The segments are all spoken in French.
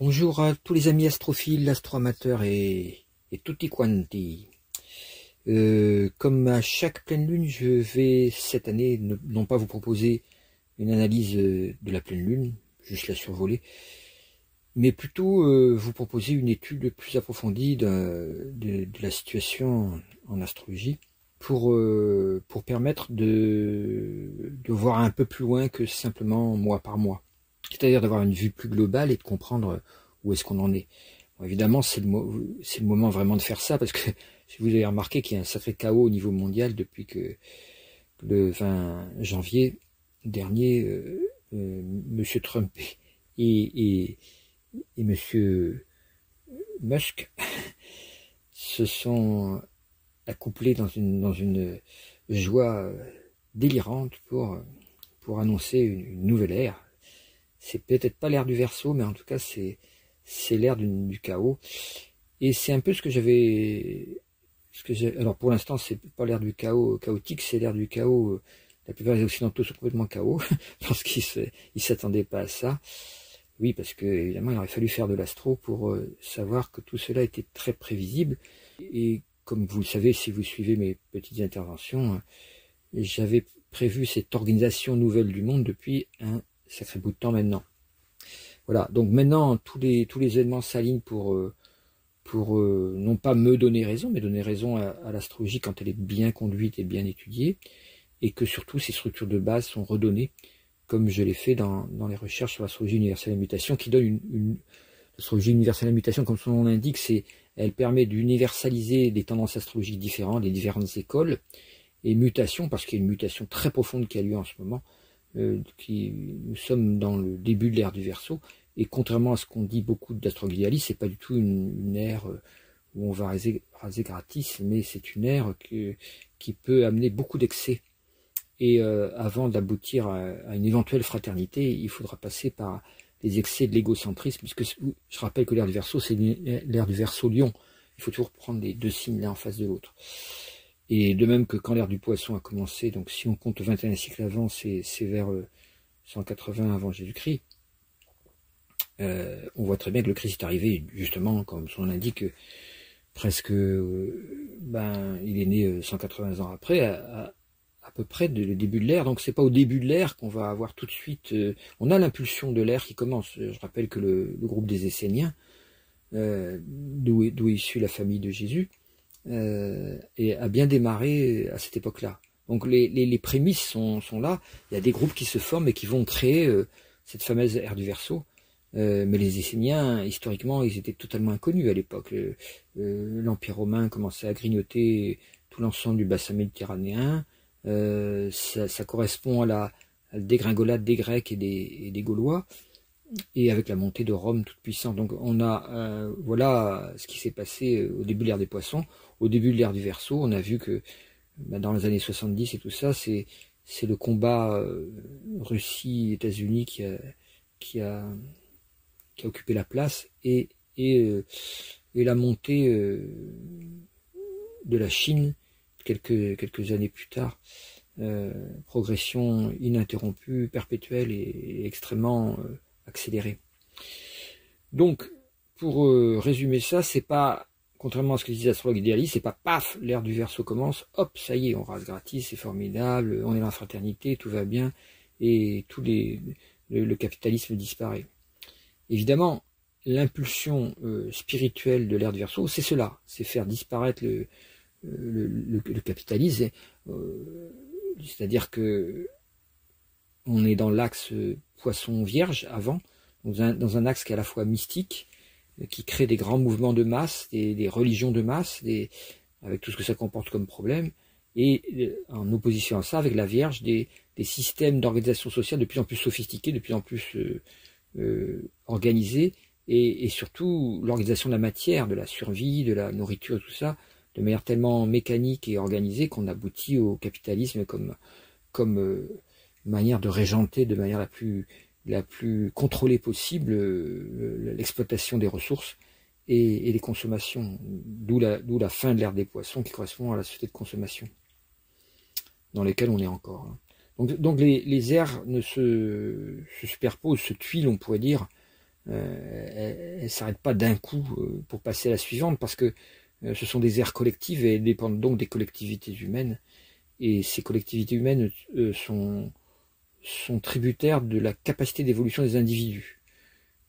Bonjour à tous les amis astrophiles, astroamateurs et tutti quanti. Comme à chaque pleine lune, je vais cette année non pas vous proposer une analyse de la pleine lune, juste la survoler, mais plutôt vous proposer une étude plus approfondie de la situation en astrologie pour permettre de voir un peu plus loin que simplement mois par mois. C'est-à-dire d'avoir une vue plus globale et de comprendre où est-ce qu'on en est. Bon, évidemment, c'est le moment vraiment de faire ça, parce que si vous avez remarqué qu'il y a un sacré chaos au niveau mondial depuis que le 20 janvier dernier, Monsieur Trump et Monsieur Musk se sont accouplés dans une joie délirante pour annoncer une nouvelle ère. C'est peut-être pas l'ère du Verseau, mais en tout cas c'est l'ère du chaos. Et c'est un peu alors pour l'instant c'est pas l'ère du chaos chaotique, c'est l'ère du chaos. La plupart des occidentaux sont complètement chaos parce qu'ils s'attendaient pas à ça. Oui, parce que évidemment il aurait fallu faire de l'astro pour savoir que tout cela était très prévisible. Et comme vous le savez, si vous suivez mes petites interventions, j'avais prévu cette organisation nouvelle du monde depuis un sacré bout de temps maintenant. Voilà, donc maintenant tous les événements s'alignent pour non pas me donner raison, mais donner raison à l'astrologie quand elle est bien conduite et bien étudiée, et que surtout ces structures de base sont redonnées, comme je l'ai fait dans les recherches sur l'astrologie universelle à mutation, qui donne l'astrologie universelle à mutation, comme son nom l'indique, elle permet d'universaliser des tendances astrologiques différentes, des différentes écoles, et mutation, parce qu'il y a une mutation très profonde qui a lieu en ce moment, nous sommes dans le début de l'ère du Verseau, et contrairement à ce qu'on dit beaucoup d'astrogalialis, c'est pas du tout une ère où on va raser gratis, mais c'est une ère qui peut amener beaucoup d'excès. Et avant d'aboutir à une éventuelle fraternité, il faudra passer par les excès de l'égocentrisme, puisque je rappelle que l'ère du Verseau, c'est l'ère du Verseau-Lion. Il faut toujours prendre les deux signes l'un en face de l'autre. Et de même que quand l'ère du Poisson a commencé, donc si on compte 21 siècles avant, c'est vers 180 avant Jésus-Christ, on voit très bien que le Christ est arrivé, justement, comme son nom l'indique, presque, il est né 180 ans après, à peu près le début de l'ère. Donc c'est pas au début de l'ère qu'on va avoir tout de suite, on a l'impulsion de l'ère qui commence. Je rappelle que le groupe des Esséniens, d'où est issue la famille de Jésus, et a bien démarré à cette époque-là. Donc les prémices sont là. Il y a des groupes qui se forment et qui vont créer cette fameuse ère du Verseau. Mais les Esséniens, historiquement, ils étaient totalement inconnus à l'époque. L'Empire romain commençait à grignoter tout l'ensemble du bassin méditerranéen. Ça correspond à la dégringolade des Grecs et des Gaulois, et avec la montée de Rome toute puissante. Donc on a voilà ce qui s'est passé au début de l'ère des Poissons. Au début de l'ère du Verseau, on a vu que dans les années 70 et tout ça, c'est le combat Russie-États-Unis qui a occupé la place, et la montée de la Chine quelques années plus tard, progression ininterrompue, perpétuelle et extrêmement accélérée. Donc, pour résumer ça, c'est pas, contrairement à ce que disent les astrologues idéalistes, c'est pas paf, l'ère du Verseau commence, hop, ça y est, on rase gratis, c'est formidable, on est dans la fraternité, tout va bien, et le capitalisme disparaît. Évidemment, l'impulsion spirituelle de l'ère du Verseau, c'est cela, c'est faire disparaître le capitalisme, c'est-à-dire que on est dans l'axe Poisson-Vierge avant, dans un axe qui est à la fois mystique, qui crée des grands mouvements de masse, des religions de masse, avec tout ce que ça comporte comme problème, et en opposition à ça, avec la Vierge, des systèmes d'organisation sociale de plus en plus sophistiqués, de plus en plus organisés, et surtout l'organisation de la matière, de la survie, de la nourriture, tout ça, de manière tellement mécanique et organisée qu'on aboutit au capitalisme comme manière de régenter de manière la plus contrôlée possible l'exploitation des ressources et les consommations, d'où la fin de l'ère des Poissons qui correspond à la société de consommation dans lesquelles on est encore. Donc les ères ne se superposent, se tuilent, on pourrait dire. ne s'arrête pas d'un coup pour passer à la suivante, parce que ce sont des aires collectives et dépendent donc des collectivités humaines. Et ces collectivités humaines sont tributaires de la capacité d'évolution des individus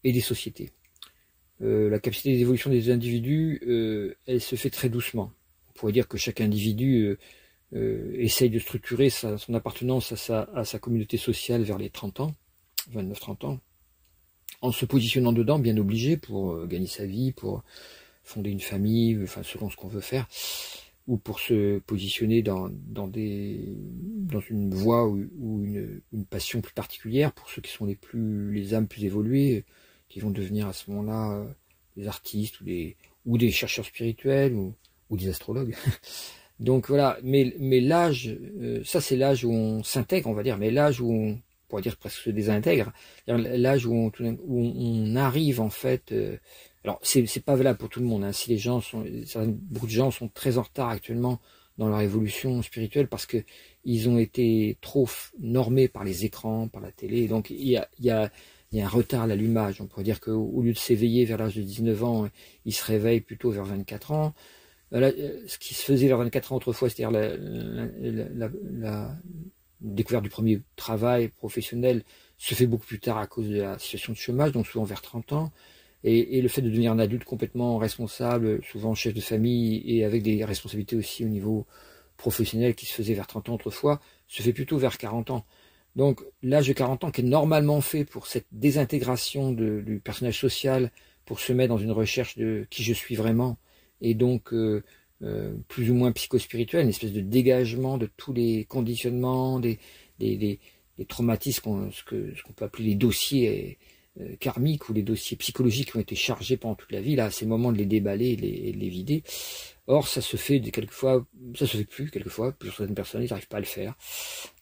et des sociétés. La capacité d'évolution des individus, elle se fait très doucement. On pourrait dire que chaque individu essaye de structurer son appartenance à sa communauté sociale vers les 30 ans, 29-30 ans, en se positionnant dedans, bien obligé, pour gagner sa vie, pour fonder une famille, enfin selon ce qu'on veut faire, ou pour se positionner dans une voie ou une passion plus particulière, pour ceux qui sont les âmes plus évoluées, qui vont devenir à ce moment-là des artistes ou des chercheurs spirituels ou des astrologues. Donc voilà, mais l'âge, ça c'est l'âge où on s'intègre, on va dire, mais l'âge où on pourrait dire presque se désintègre, l'âge où on arrive en fait. Alors c'est pas valable pour tout le monde. Hein, si les gens beaucoup de gens sont très en retard actuellement dans leur évolution spirituelle parce que ils ont été trop normés par les écrans, par la télé. Donc il y a un retard à l'allumage. On pourrait dire qu'au lieu de s'éveiller vers l'âge de 19 ans, ils se réveillent plutôt vers 24 ans. Ce qui se faisait vers 24 ans autrefois, c'est-à-dire la découverte du premier travail professionnel, se fait beaucoup plus tard à cause de la situation de chômage, donc souvent vers 30 ans. Et le fait de devenir un adulte complètement responsable, souvent chef de famille et avec des responsabilités aussi au niveau professionnel qui se faisait vers 30 ans autrefois, se fait plutôt vers 40 ans. Donc l'âge de 40 ans qui est normalement fait pour cette désintégration du personnage social, pour se mettre dans une recherche de qui je suis vraiment, et donc plus ou moins psychospirituel, une espèce de dégagement de tous les conditionnements, des traumatismes, ce qu'on peut appeler les dossiers karmiques ou les dossiers psychologiques qui ont été chargés pendant toute la vie. Là, c'est le moment de les déballer et de les vider. Or, ça se fait quelquefois, ça se fait plus quelquefois, pour certaines personnes, ils n'arrivent pas à le faire.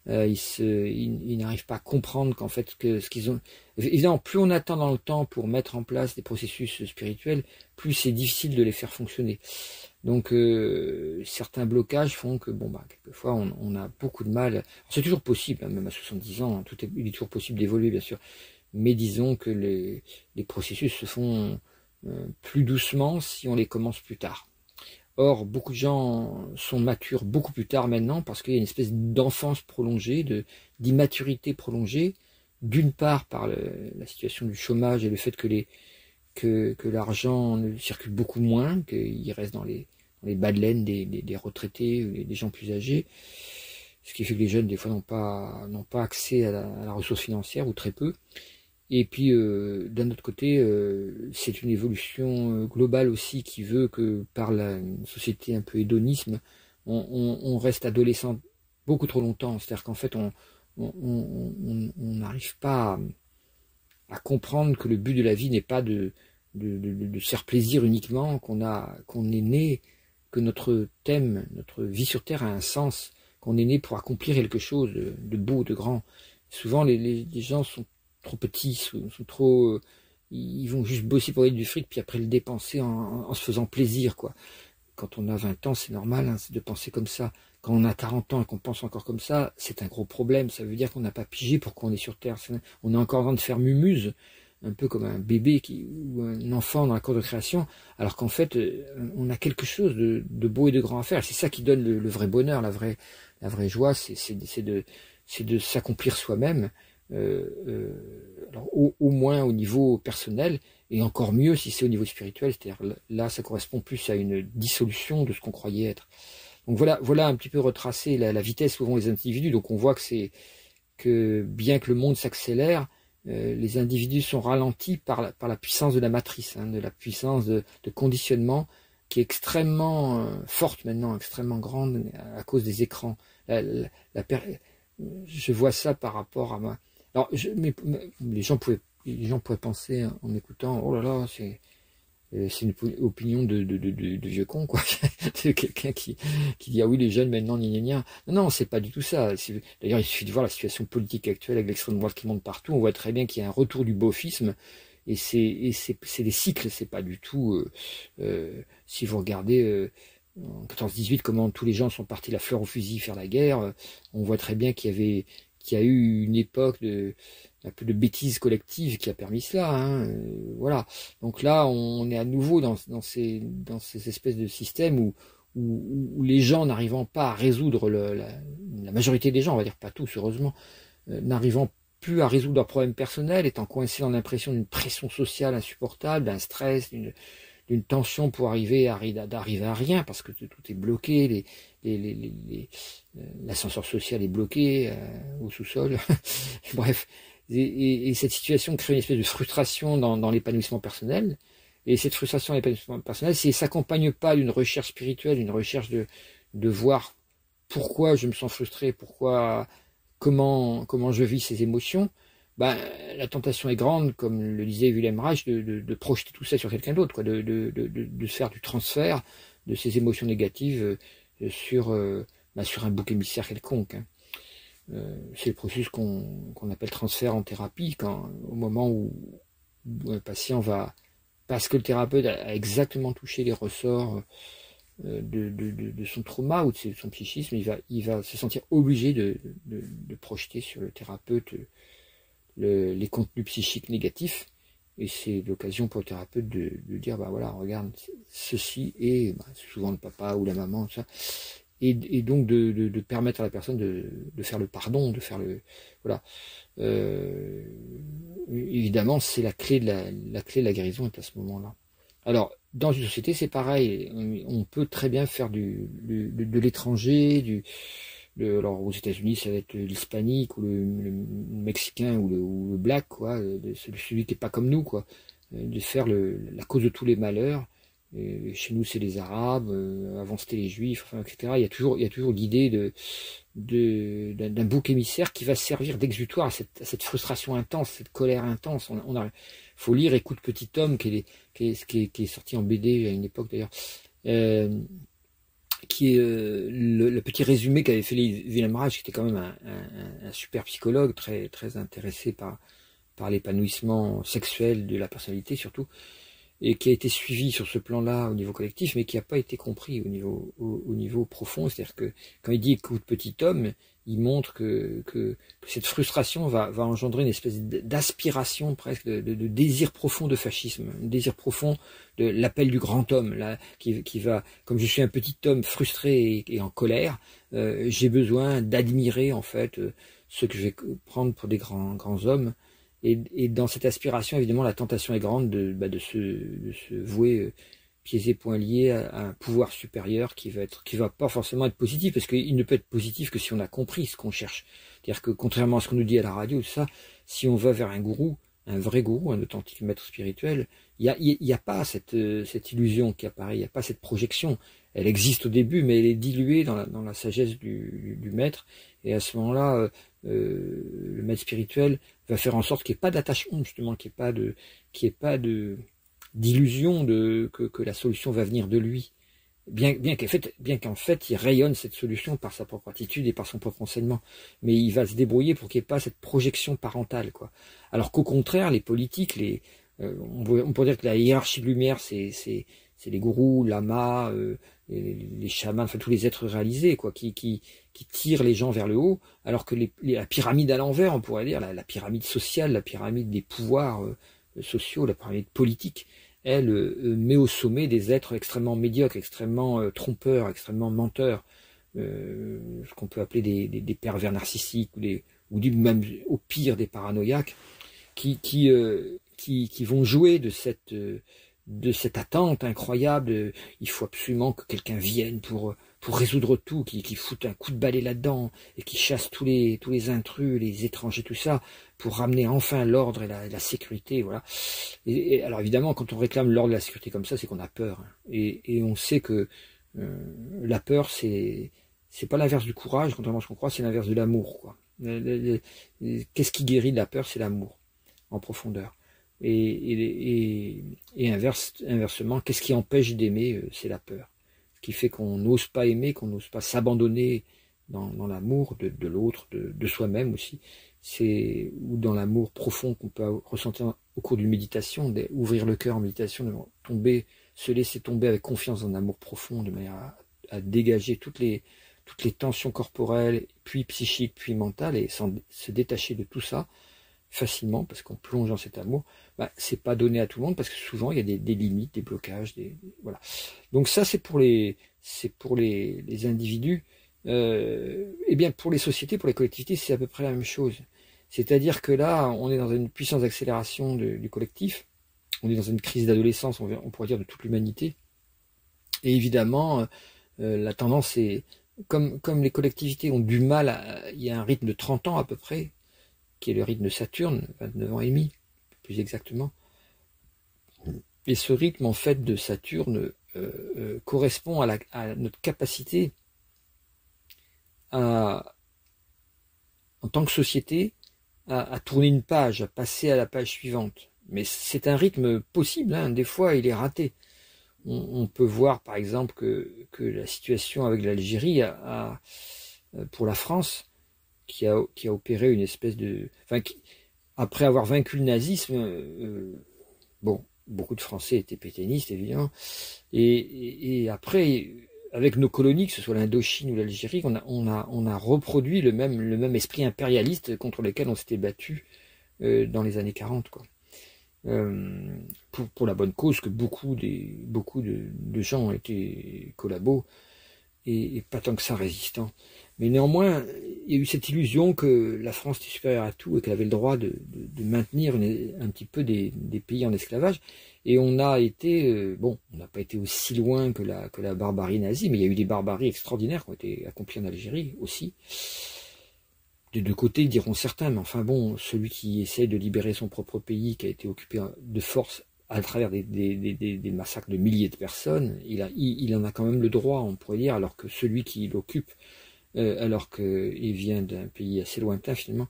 Ils n'arrivent pas à comprendre qu'en fait, ce qu'ils ont... Évidemment, plus on attend dans le temps pour mettre en place des processus spirituels, plus c'est difficile de les faire fonctionner. Donc, certains blocages font que, quelquefois, on a beaucoup de mal. C'est toujours possible, hein, même à 70 ans, il est toujours possible d'évoluer, bien sûr. Mais disons que les processus se font plus doucement si on les commence plus tard. Or, beaucoup de gens sont matures beaucoup plus tard maintenant parce qu'il y a une espèce d'enfance prolongée, d'immaturité prolongée, d'une part par la situation du chômage et le fait que l'argent ne circule beaucoup moins, qu'il reste dans les bas de laine des retraités ou des gens plus âgés, ce qui fait que les jeunes des fois n'ont pas accès à la ressource financière ou très peu. Et puis, d'un autre côté, c'est une évolution globale aussi qui veut que par une société un peu hédonisme, on reste adolescent beaucoup trop longtemps. C'est-à-dire qu'en fait, on n'arrive pas à comprendre que le but de la vie n'est pas de se faire plaisir uniquement, qu'on est né, que notre thème, notre vie sur Terre a un sens, qu'on est né pour accomplir quelque chose de beau, de grand. Souvent, les gens sont trop petits, sont trop, ils vont juste bosser pour gagner du fric, puis après le dépenser en se faisant plaisir, quoi. Quand on a 20 ans, c'est normal, hein, de penser comme ça. Quand on a 40 ans et qu'on pense encore comme ça, c'est un gros problème. Ça veut dire qu'on n'a pas pigé pourquoi on est sur Terre. On est encore en train de faire mumuse, un peu comme un bébé ou un enfant dans la cour de création, alors qu'en fait, on a quelque chose de beau et de grand à faire. C'est ça qui donne le vrai bonheur, la vraie joie, c'est de s'accomplir soi-même. Alors au moins au niveau personnel, et encore mieux si c'est au niveau spirituel, c'est-à-dire là ça correspond plus à une dissolution de ce qu'on croyait être. Donc voilà un petit peu retracé la vitesse où vont les individus. Donc on voit que bien que le monde s'accélère, les individus sont ralentis par la puissance de la matrice, hein, de la puissance de conditionnement qui est extrêmement forte maintenant, extrêmement grande à cause des écrans. Je vois ça par rapport à ma... Alors, les gens pourraient penser en écoutant, oh là là, c'est une opinion de vieux con, quoi. C'est quelqu'un qui dit, ah oui, les jeunes maintenant, gna gna gna. Non, c'est pas du tout ça. D'ailleurs, il suffit de voir la situation politique actuelle avec l'extrême droite qui monte partout. On voit très bien qu'il y a un retour du beaufisme. Et c'est des cycles, c'est pas du tout... si vous regardez... en 14-18, comment tous les gens sont partis la fleur au fusil faire la guerre, on voit très bien qu'il y a eu une époque un peu de bêtise collective qui a permis cela. Hein, voilà. Donc là, on est à nouveau dans ces espèces de systèmes où les gens n'arrivant pas à résoudre la majorité des gens, on va dire pas tous heureusement, n'arrivant plus à résoudre leurs problèmes personnels, étant coincés dans l'impression d'une pression sociale insupportable, d'un stress, d'une tension pour d'arriver à rien, parce que tout est bloqué, l'ascenseur social est bloqué au sous-sol, bref, et cette situation crée une espèce de frustration dans l'épanouissement personnel, et cette frustration dans l'épanouissement personnel, si elle s'accompagne pas d'une recherche spirituelle, une recherche de voir pourquoi je me sens frustré, comment je vis ces émotions, ben, la tentation est grande, comme le disait Wilhelm Reich, de projeter tout ça sur quelqu'un d'autre, quoi, de faire du transfert de ces émotions négatives sur un bouc émissaire quelconque. Hein. C'est le processus qu'on appelle transfert en thérapie, au moment où un patient va, parce que le thérapeute a exactement touché les ressorts de son trauma ou de son psychisme, il va se sentir obligé de projeter sur le thérapeute les contenus psychiques négatifs, et c'est l'occasion pour le thérapeute de dire, bah voilà, regarde, ceci est souvent le papa ou la maman, tout ça, et donc de permettre à la personne de faire le pardon, de faire le... Voilà. Évidemment, c'est la clé de la guérison est à ce moment-là. Alors, dans une société, c'est pareil. On peut très bien faire de l'étranger, alors aux États-Unis, ça va être l'hispanique ou le mexicain ou le black, quoi, celui qui est pas comme nous, quoi, de faire la cause de tous les malheurs. Chez nous, c'est les Arabes, avant c'était les Juifs, enfin, etc. Il y a toujours l'idée d'un bouc émissaire qui va servir d'exutoire à cette frustration intense, cette colère intense. Faut lire Écoute petit homme, qui est sorti en BD à une époque d'ailleurs, qui est le petit résumé qu'avait fait Wilhelm Reich, qui était quand même un super psychologue, très très intéressé par l'épanouissement sexuel de la personnalité surtout, et qui a été suivi sur ce plan-là au niveau collectif, mais qui n'a pas été compris au niveau profond. C'est-à-dire que quand il dit écoute petit homme, il montre que cette frustration va engendrer une espèce d'aspiration presque, de désir profond de fascisme, un désir profond de l'appel du grand homme, là, qui va, comme je suis un petit homme frustré et en colère, j'ai besoin d'admirer en fait ceux que je vais prendre pour des grands hommes. Et dans cette aspiration, évidemment, la tentation est grande de se vouer pieds et poings liés à un pouvoir supérieur qui va pas forcément être positif, parce qu'il ne peut être positif que si on a compris ce qu'on cherche. C'est-à-dire que contrairement à ce qu'on nous dit à la radio, tout ça, si on va vers un gourou, un vrai gourou, un authentique maître spirituel, il y a pas cette illusion qui apparaît, il n'y a pas cette projection. Elle existe au début, mais elle est diluée dans la sagesse du maître. Et à ce moment-là, le maître spirituel va faire en sorte qu'il n'y ait pas d'attachement, justement, qu'il n'y ait pas d'illusion que la solution va venir de lui. Bien qu'en fait, il rayonne cette solution par sa propre attitude et par son propre enseignement. Mais il va se débrouiller pour qu'il n'y ait pas cette projection parentale, quoi. Alors qu'au contraire, les politiques, on pourrait dire que la hiérarchie de lumière, c'est les gourous, lamas, les chamans, enfin tous les êtres réalisés, quoi, qui tirent les gens vers le haut, alors que la pyramide à l'envers, on pourrait dire, la pyramide sociale, la pyramide des pouvoirs sociaux, la pyramide politique, elle met au sommet des êtres extrêmement médiocres, extrêmement trompeurs, extrêmement menteurs, ce qu'on peut appeler des pervers narcissiques, ou même au pire des paranoïaques, qui vont jouer de cette attente incroyable. Il faut absolument que quelqu'un vienne pour résoudre tout, qui foute un coup de balai là-dedans et qui chasse tous les intrus, les étrangers, tout ça, pour ramener enfin l'ordre et la sécurité, voilà. Et alors évidemment, quand on réclame l'ordre et la sécurité comme ça, c'est qu'on a peur. Hein. Et on sait que la peur, c'est pas l'inverse du courage, contrairement à ce qu'on croit, c'est l'inverse de l'amour, quoi. Qu'est-ce qui guérit de la peur? C'est l'amour, en profondeur. Et inversement, qu'est-ce qui empêche d'aimer? C'est la peur. Ce qui fait qu'on n'ose pas aimer, qu'on n'ose pas s'abandonner dans l'amour de l'autre, de soi-même aussi. Ou dans l'amour profond qu'on peut ressentir au cours d'une méditation, ouvrir le cœur en méditation, se laisser tomber avec confiance dans un amour profond, de manière à dégager toutes les tensions corporelles, puis psychiques, puis mentales, et se détacher de tout ça, facilement parce qu'on plonge dans cet amour, bah, c'est pas donné à tout le monde parce que souvent il y a des limites, des blocages, voilà. Donc ça c'est pour les individus. Et bien pour les sociétés, pour les collectivités, c'est à peu près la même chose. C'est-à-dire que là, on est dans une puissance d'accélération du collectif. On est dans une crise d'adolescence, on pourrait dire, de toute l'humanité. Et évidemment, la tendance est, comme les collectivités ont du mal, il y a un rythme de 30 ans à peu près, qui est le rythme de Saturne, 29 ans et demi, plus exactement. Et ce rythme, en fait, de Saturne correspond à notre capacité en tant que société, à tourner une page, à passer à la page suivante. Mais c'est un rythme possible, hein. Des fois il est raté. On peut voir par exemple que la situation avec l'Algérie pour la France, qui a opéré une espèce de... Enfin, après avoir vaincu le nazisme, bon, beaucoup de Français étaient pétainistes évidemment, et après, avec nos colonies, que ce soit l'Indochine ou l'Algérie, on a reproduit le même esprit impérialiste contre lequel on s'était battu dans les années 40, quoi. Pour la bonne cause que beaucoup de gens ont été collabos et pas tant que ça résistants. Mais néanmoins, il y a eu cette illusion que la France était supérieure à tout et qu'elle avait le droit de maintenir un petit peu des pays en esclavage. Et on a été, bon, on n'a pas été aussi loin que la barbarie nazie, mais il y a eu des barbaries extraordinaires qui ont été accomplies en Algérie aussi. De deux côtés, diront certains, mais enfin bon, celui qui essaie de libérer son propre pays, qui a été occupé de force à travers des massacres de milliers de personnes, il en a quand même le droit, on pourrait dire, alors que celui qui l'occupe, alors qu'il vient d'un pays assez lointain finalement,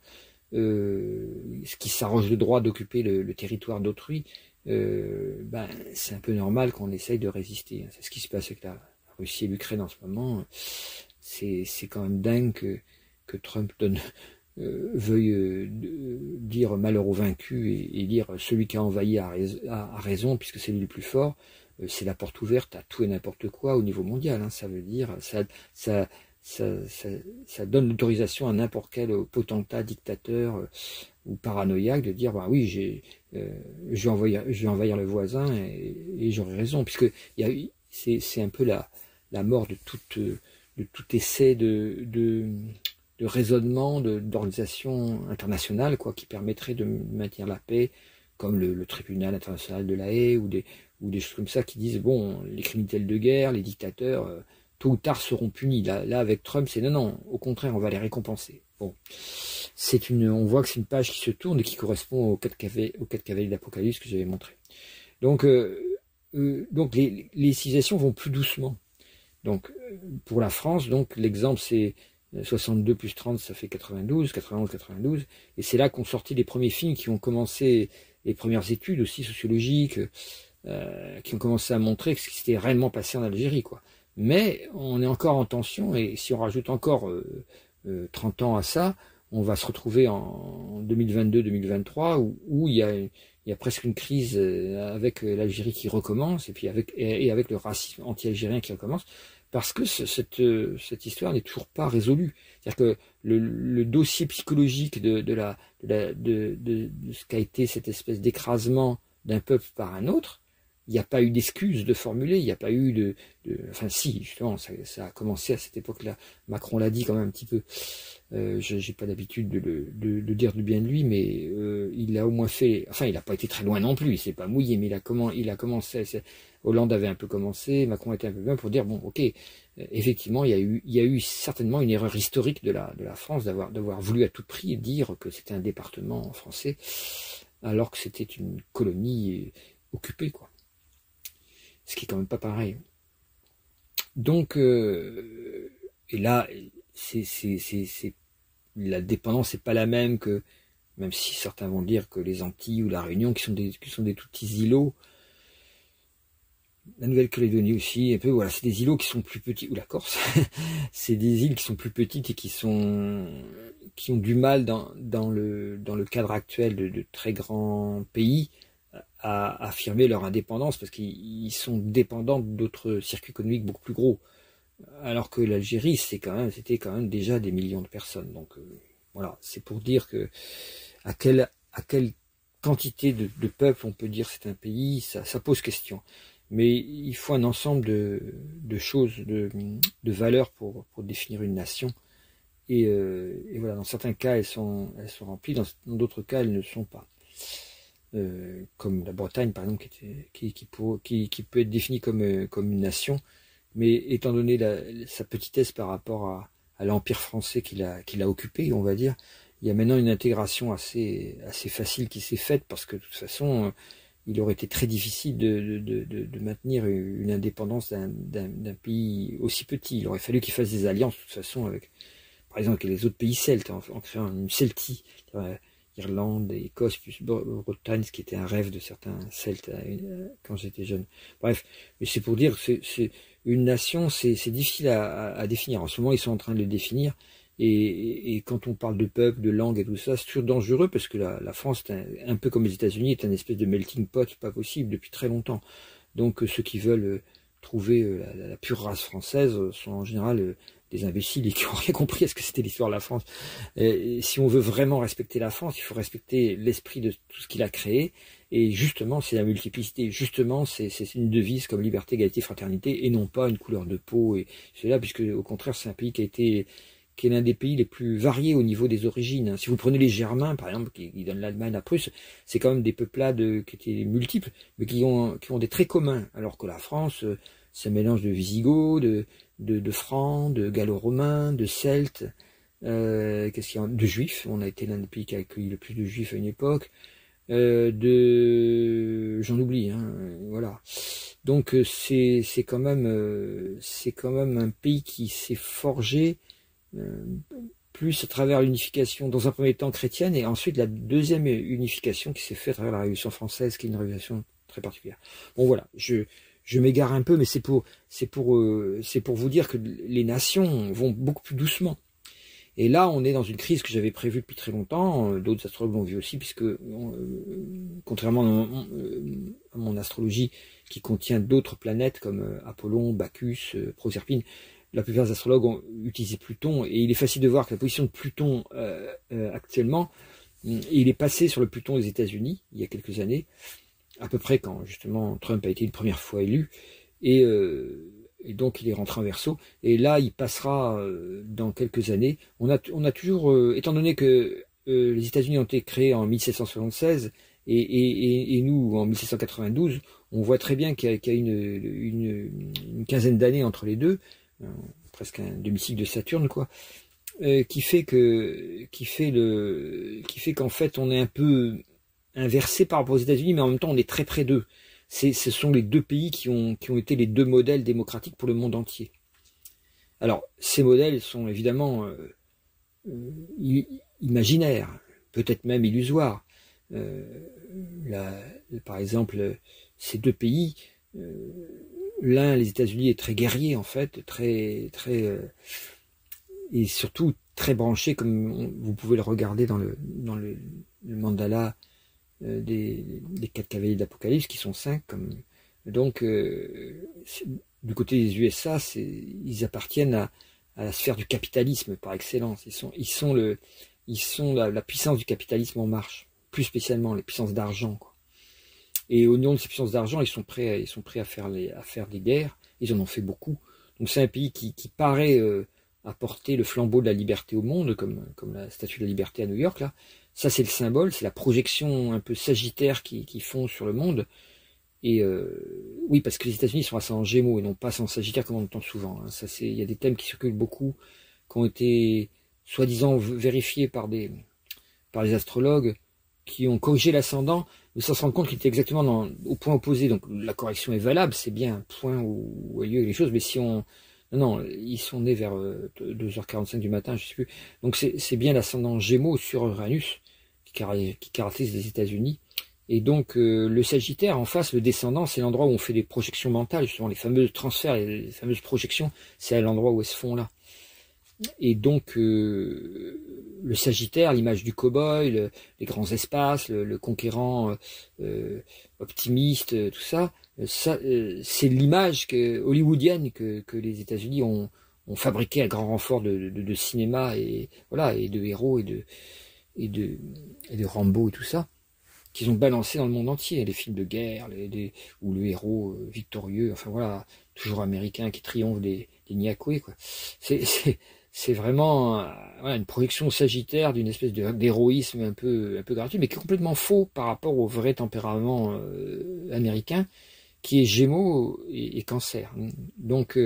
qui s'arroge le droit d'occuper le territoire d'autrui, ben, c'est un peu normal qu'on essaye de résister. C'est ce qui se passe avec la Russie et l'Ukraine en ce moment. C'est quand même dingue que Trump veuille dire malheur aux vaincus et dire celui qui a envahi a raison puisque c'est lui le plus fort. C'est la porte ouverte à tout et n'importe quoi au niveau mondial. Hein. Ça veut dire ça donne l'autorisation à n'importe quel potentat, dictateur ou paranoïaque de dire bah oui je vais envahir le voisin et j'aurai raison, puisque c'est un peu la mort de tout essai de raisonnement d'organisation internationale, quoi, qui permettrait de maintenir la paix, comme le tribunal international de La Haye ou des choses comme ça qui disent bon, les criminels de guerre, les dictateurs tôt ou tard seront punis. Là avec Trump, c'est non, au contraire, on va les récompenser. Bon, on voit que c'est une page qui se tourne et qui correspond aux quatre cavaliers d'Apocalypse que j'avais montré. Donc les civilisations vont plus doucement. Donc pour la France, donc l'exemple c'est 62 plus 30, ça fait 92, 91, 92, et c'est là qu'ont sorti les premiers films qui ont commencé les premières études aussi sociologiques, qui ont commencé à montrer ce qui s'était réellement passé en Algérie, quoi. Mais on est encore en tension, et si on rajoute encore 30 ans à ça, on va se retrouver en 2022-2023 où il y a presque une crise avec l'Algérie qui recommence, et puis avec le racisme anti-algérien qui recommence, parce que cette histoire n'est toujours pas résolue. C'est-à-dire que le dossier psychologique de ce qu'a été cette espèce d'écrasement d'un peuple par un autre, il n'y a pas eu d'excuses de formuler, il n'y a pas eu enfin si, justement, ça a commencé à cette époque-là. Macron l'a dit quand même un petit peu. J'ai pas l'habitude de dire du bien de lui, mais il a au moins fait. Enfin, il n'a pas été très loin non plus. Il s'est pas mouillé, mais il a commencé. Hollande avait un peu commencé, Macron était un peu bien pour dire bon, ok, effectivement, il y a eu certainement une erreur historique de la France d'avoir voulu à tout prix dire que c'était un département français, alors que c'était une colonie occupée, quoi. Ce qui est quand même pas pareil. Donc, et là, la dépendance n'est pas la même que, même si certains vont dire que les Antilles ou la Réunion, qui sont des tout petits îlots, la Nouvelle-Calédonie aussi, un peu, voilà, c'est des îlots qui sont plus petits, ou la Corse, c'est des îles qui sont plus petites et qui ont du mal dans le cadre actuel de très grands pays à affirmer leur indépendance parce qu'ils sont dépendants d'autres circuits économiques beaucoup plus gros. Alors que l'Algérie, c'était quand même déjà des millions de personnes. Donc voilà, c'est pour dire que à quel à quelle quantité de peuples on peut dire c'est un pays, ça pose question. Mais il faut un ensemble de choses, de valeurs pour définir une nation. Et voilà, dans certains cas, elles sont remplies, dans d'autres cas, elles ne le sont pas. Comme la Bretagne, par exemple, qui peut être définie comme une nation, mais étant donné sa petitesse par rapport à l'Empire français qui l'a occupé, on va dire, il y a maintenant une intégration assez facile qui s'est faite, parce que de toute façon, il aurait été très difficile de maintenir une indépendance d'un pays aussi petit. Il aurait fallu qu'il fasse des alliances, de toute façon, avec, par exemple, avec les autres pays celtes, en créant une Celtie, Irlande, Écosse, plus Bretagne, ce qui était un rêve de certains celtes quand j'étais jeune. Bref, mais c'est pour dire que c'est une nation, c'est difficile à définir. En ce moment, ils sont en train de le définir. Et quand on parle de peuple, de langue et tout ça, c'est toujours dangereux, parce que la France, un peu comme les États-Unis, est un espèce de melting pot pas possible depuis très longtemps. Donc ceux qui veulent trouver la pure race française sont en général des imbéciles et qui n'ont rien compris à ce que c'était l'histoire de la France. Et si on veut vraiment respecter la France, il faut respecter l'esprit de tout ce qu'il a créé. Et justement, c'est la multiplicité. Justement, c'est une devise comme liberté, égalité, fraternité, et non pas une couleur de peau. Et c'est là, puisque au contraire, c'est un pays qui est l'un des pays les plus variés au niveau des origines. Si vous prenez les Germains, par exemple, qui donnent l'Allemagne, la Prusse, c'est quand même des peuplades qui étaient multiples, mais qui ont des traits communs. Alors que la France, c'est un mélange de Visigoths, de Francs, de Gallo-Romains, de Celtes, qu'est-ce qu'il y a, de Juifs. On a été l'un des pays qui a accueilli le plus de Juifs à une époque. J'en oublie, hein, voilà. Donc c'est quand même un pays qui s'est forgé plus à travers l'unification, dans un premier temps chrétienne, et ensuite la deuxième unification qui s'est faite à travers la Révolution française, qui est une révolution très particulière. Bon voilà, je m'égare un peu, mais c'est pour vous dire que les nations vont beaucoup plus doucement. Et là, on est dans une crise que j'avais prévue depuis très longtemps, d'autres astrologues l'ont vu aussi, puisque contrairement à mon astrologie qui contient d'autres planètes comme Apollon, Bacchus, Proserpine, la plupart des astrologues ont utilisé Pluton, et il est facile de voir que la position de Pluton actuellement, il est passé sur le Pluton des États-Unis il y a quelques années, à peu près quand justement Trump a été une première fois élu, et donc il est rentré en Verseau, et là il passera dans quelques années. On a toujours, étant donné que les États-Unis ont été créés en 1776 et nous en 1792, on voit très bien qu'il y a une quinzaine d'années entre les deux, presque un demi-cycle de Saturne, quoi, qui fait qu'en fait on est un peu inversé par rapport aux États-Unis, mais en même temps on est très près d'eux. Ce sont les deux pays qui ont été les deux modèles démocratiques pour le monde entier. Alors ces modèles sont évidemment imaginaires, peut-être même illusoires. Par exemple, ces deux pays, l'un, les États-Unis, est très guerrier en fait, et surtout très branché, comme vous pouvez le regarder dans le mandala des 4 cavaliers d'Apocalypse, qui sont 5. Donc, du côté des USA, ils appartiennent à la sphère du capitalisme par excellence. Ils sont la puissance du capitalisme en marche, plus spécialement les puissances d'argent, quoi. Et au nom de ces puissances d'argent, ils sont prêts à faire des guerres. Ils en ont fait beaucoup. Donc c'est un pays qui paraît apporter le flambeau de la liberté au monde, comme la Statue de la Liberté à New York, là. Ça, c'est le symbole, c'est la projection un peu sagittaire qu'ils font sur le monde. Et oui, parce que les États-Unis sont assez en Gémeaux et non pas en Sagittaire comme on entend souvent, hein. Il y a des thèmes qui circulent beaucoup, qui ont été soi-disant vérifiés par les astrologues, qui ont corrigé l'ascendant, mais sans se rendre compte qu'il était exactement au point opposé. Donc la correction est valable, c'est bien un point où a lieu les choses, mais si on... Non, ils sont nés vers 2h45 du matin, je sais plus. Donc c'est bien l'ascendant Gémeaux sur Uranus qui caractérise les États-Unis. Et donc le Sagittaire, en face, le descendant, c'est l'endroit où on fait des projections mentales, justement les fameux transferts, les fameuses projections, c'est à l'endroit où elles se font là. Et donc le Sagittaire, l'image du cow-boy, les grands espaces, le conquérant optimiste, tout ça, c'est l'image hollywoodienne que les États-Unis ont fabriqué à grand renfort de cinéma et voilà, et de héros et de Rambo et tout ça, qu'ils ont balancé dans le monde entier, les films de guerre, où le héros victorieux, enfin voilà, toujours américain qui triomphe des Niakoué, quoi. C'est vraiment voilà, une projection sagittaire d'une espèce d'héroïsme un peu gratuit, mais qui est complètement faux par rapport au vrai tempérament américain, qui est Gémeaux et Cancer. Donc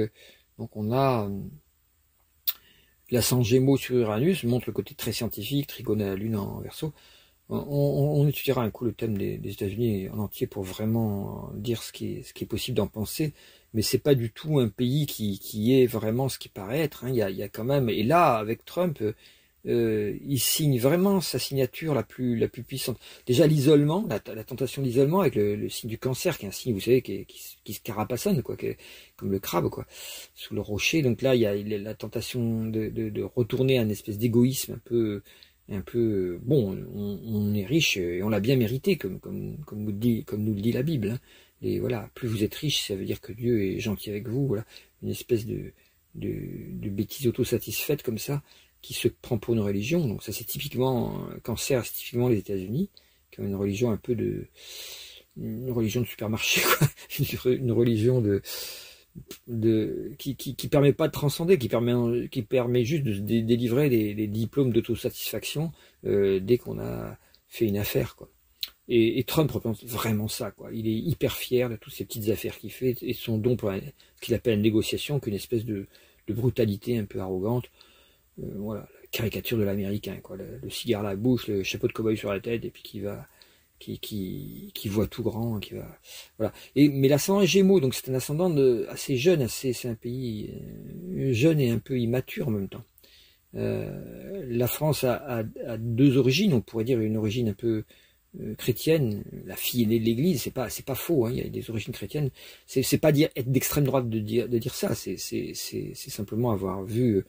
on a l'ascendant Gémeaux sur Uranus montre le côté très scientifique, trigoné à la Lune en Verseau. On étudiera un coup le thème des États-Unis en entier pour vraiment dire ce qui est possible d'en penser, mais c'est pas du tout un pays qui est vraiment ce qui paraît être. Hein. Il y a quand même, et là avec Trump, il signe vraiment sa signature la plus puissante. Déjà l'isolement, la tentation de l'isolement avec le signe du Cancer, qui est un signe, vous savez, qui se carapassonne, quoi, comme le crabe, quoi, sous le rocher. Donc là il y a la tentation de retourner à une espèce d'égoïsme un peu bon, on est riche et on l'a bien mérité, comme nous le dit la Bible. Hein. Et voilà, plus vous êtes riche, ça veut dire que Dieu est gentil avec vous. Voilà, une espèce de bêtise autosatisfaite comme ça, qui se prend pour une religion. Donc ça, c'est typiquement Cancer, c'est typiquement les États-Unis, qui ont une religion une religion de supermarché, quoi. Une religion qui permet pas de transcender, qui permet juste de délivrer des diplômes d'autosatisfaction dès qu'on a fait une affaire, quoi. Et Trump représente vraiment ça, quoi. Il est hyper fier de toutes ces petites affaires qu'il fait et son don pour ce qu'il appelle une négociation, qu'une espèce de brutalité un peu arrogante. Voilà, la caricature de l'américain, quoi. Le cigare à la bouche, le chapeau de cow-boy sur la tête, et puis qui voit tout grand, voilà. Mais l'ascendant est Gémeaux, donc c'est un ascendant assez jeune, c'est un pays jeune et un peu immature en même temps. La France a deux origines, on pourrait dire une origine un peu chrétienne. La fille est née de l'Église, c'est pas faux, hein, il y a des origines chrétiennes. C'est pas être d'extrême droite de dire ça, c'est simplement avoir vu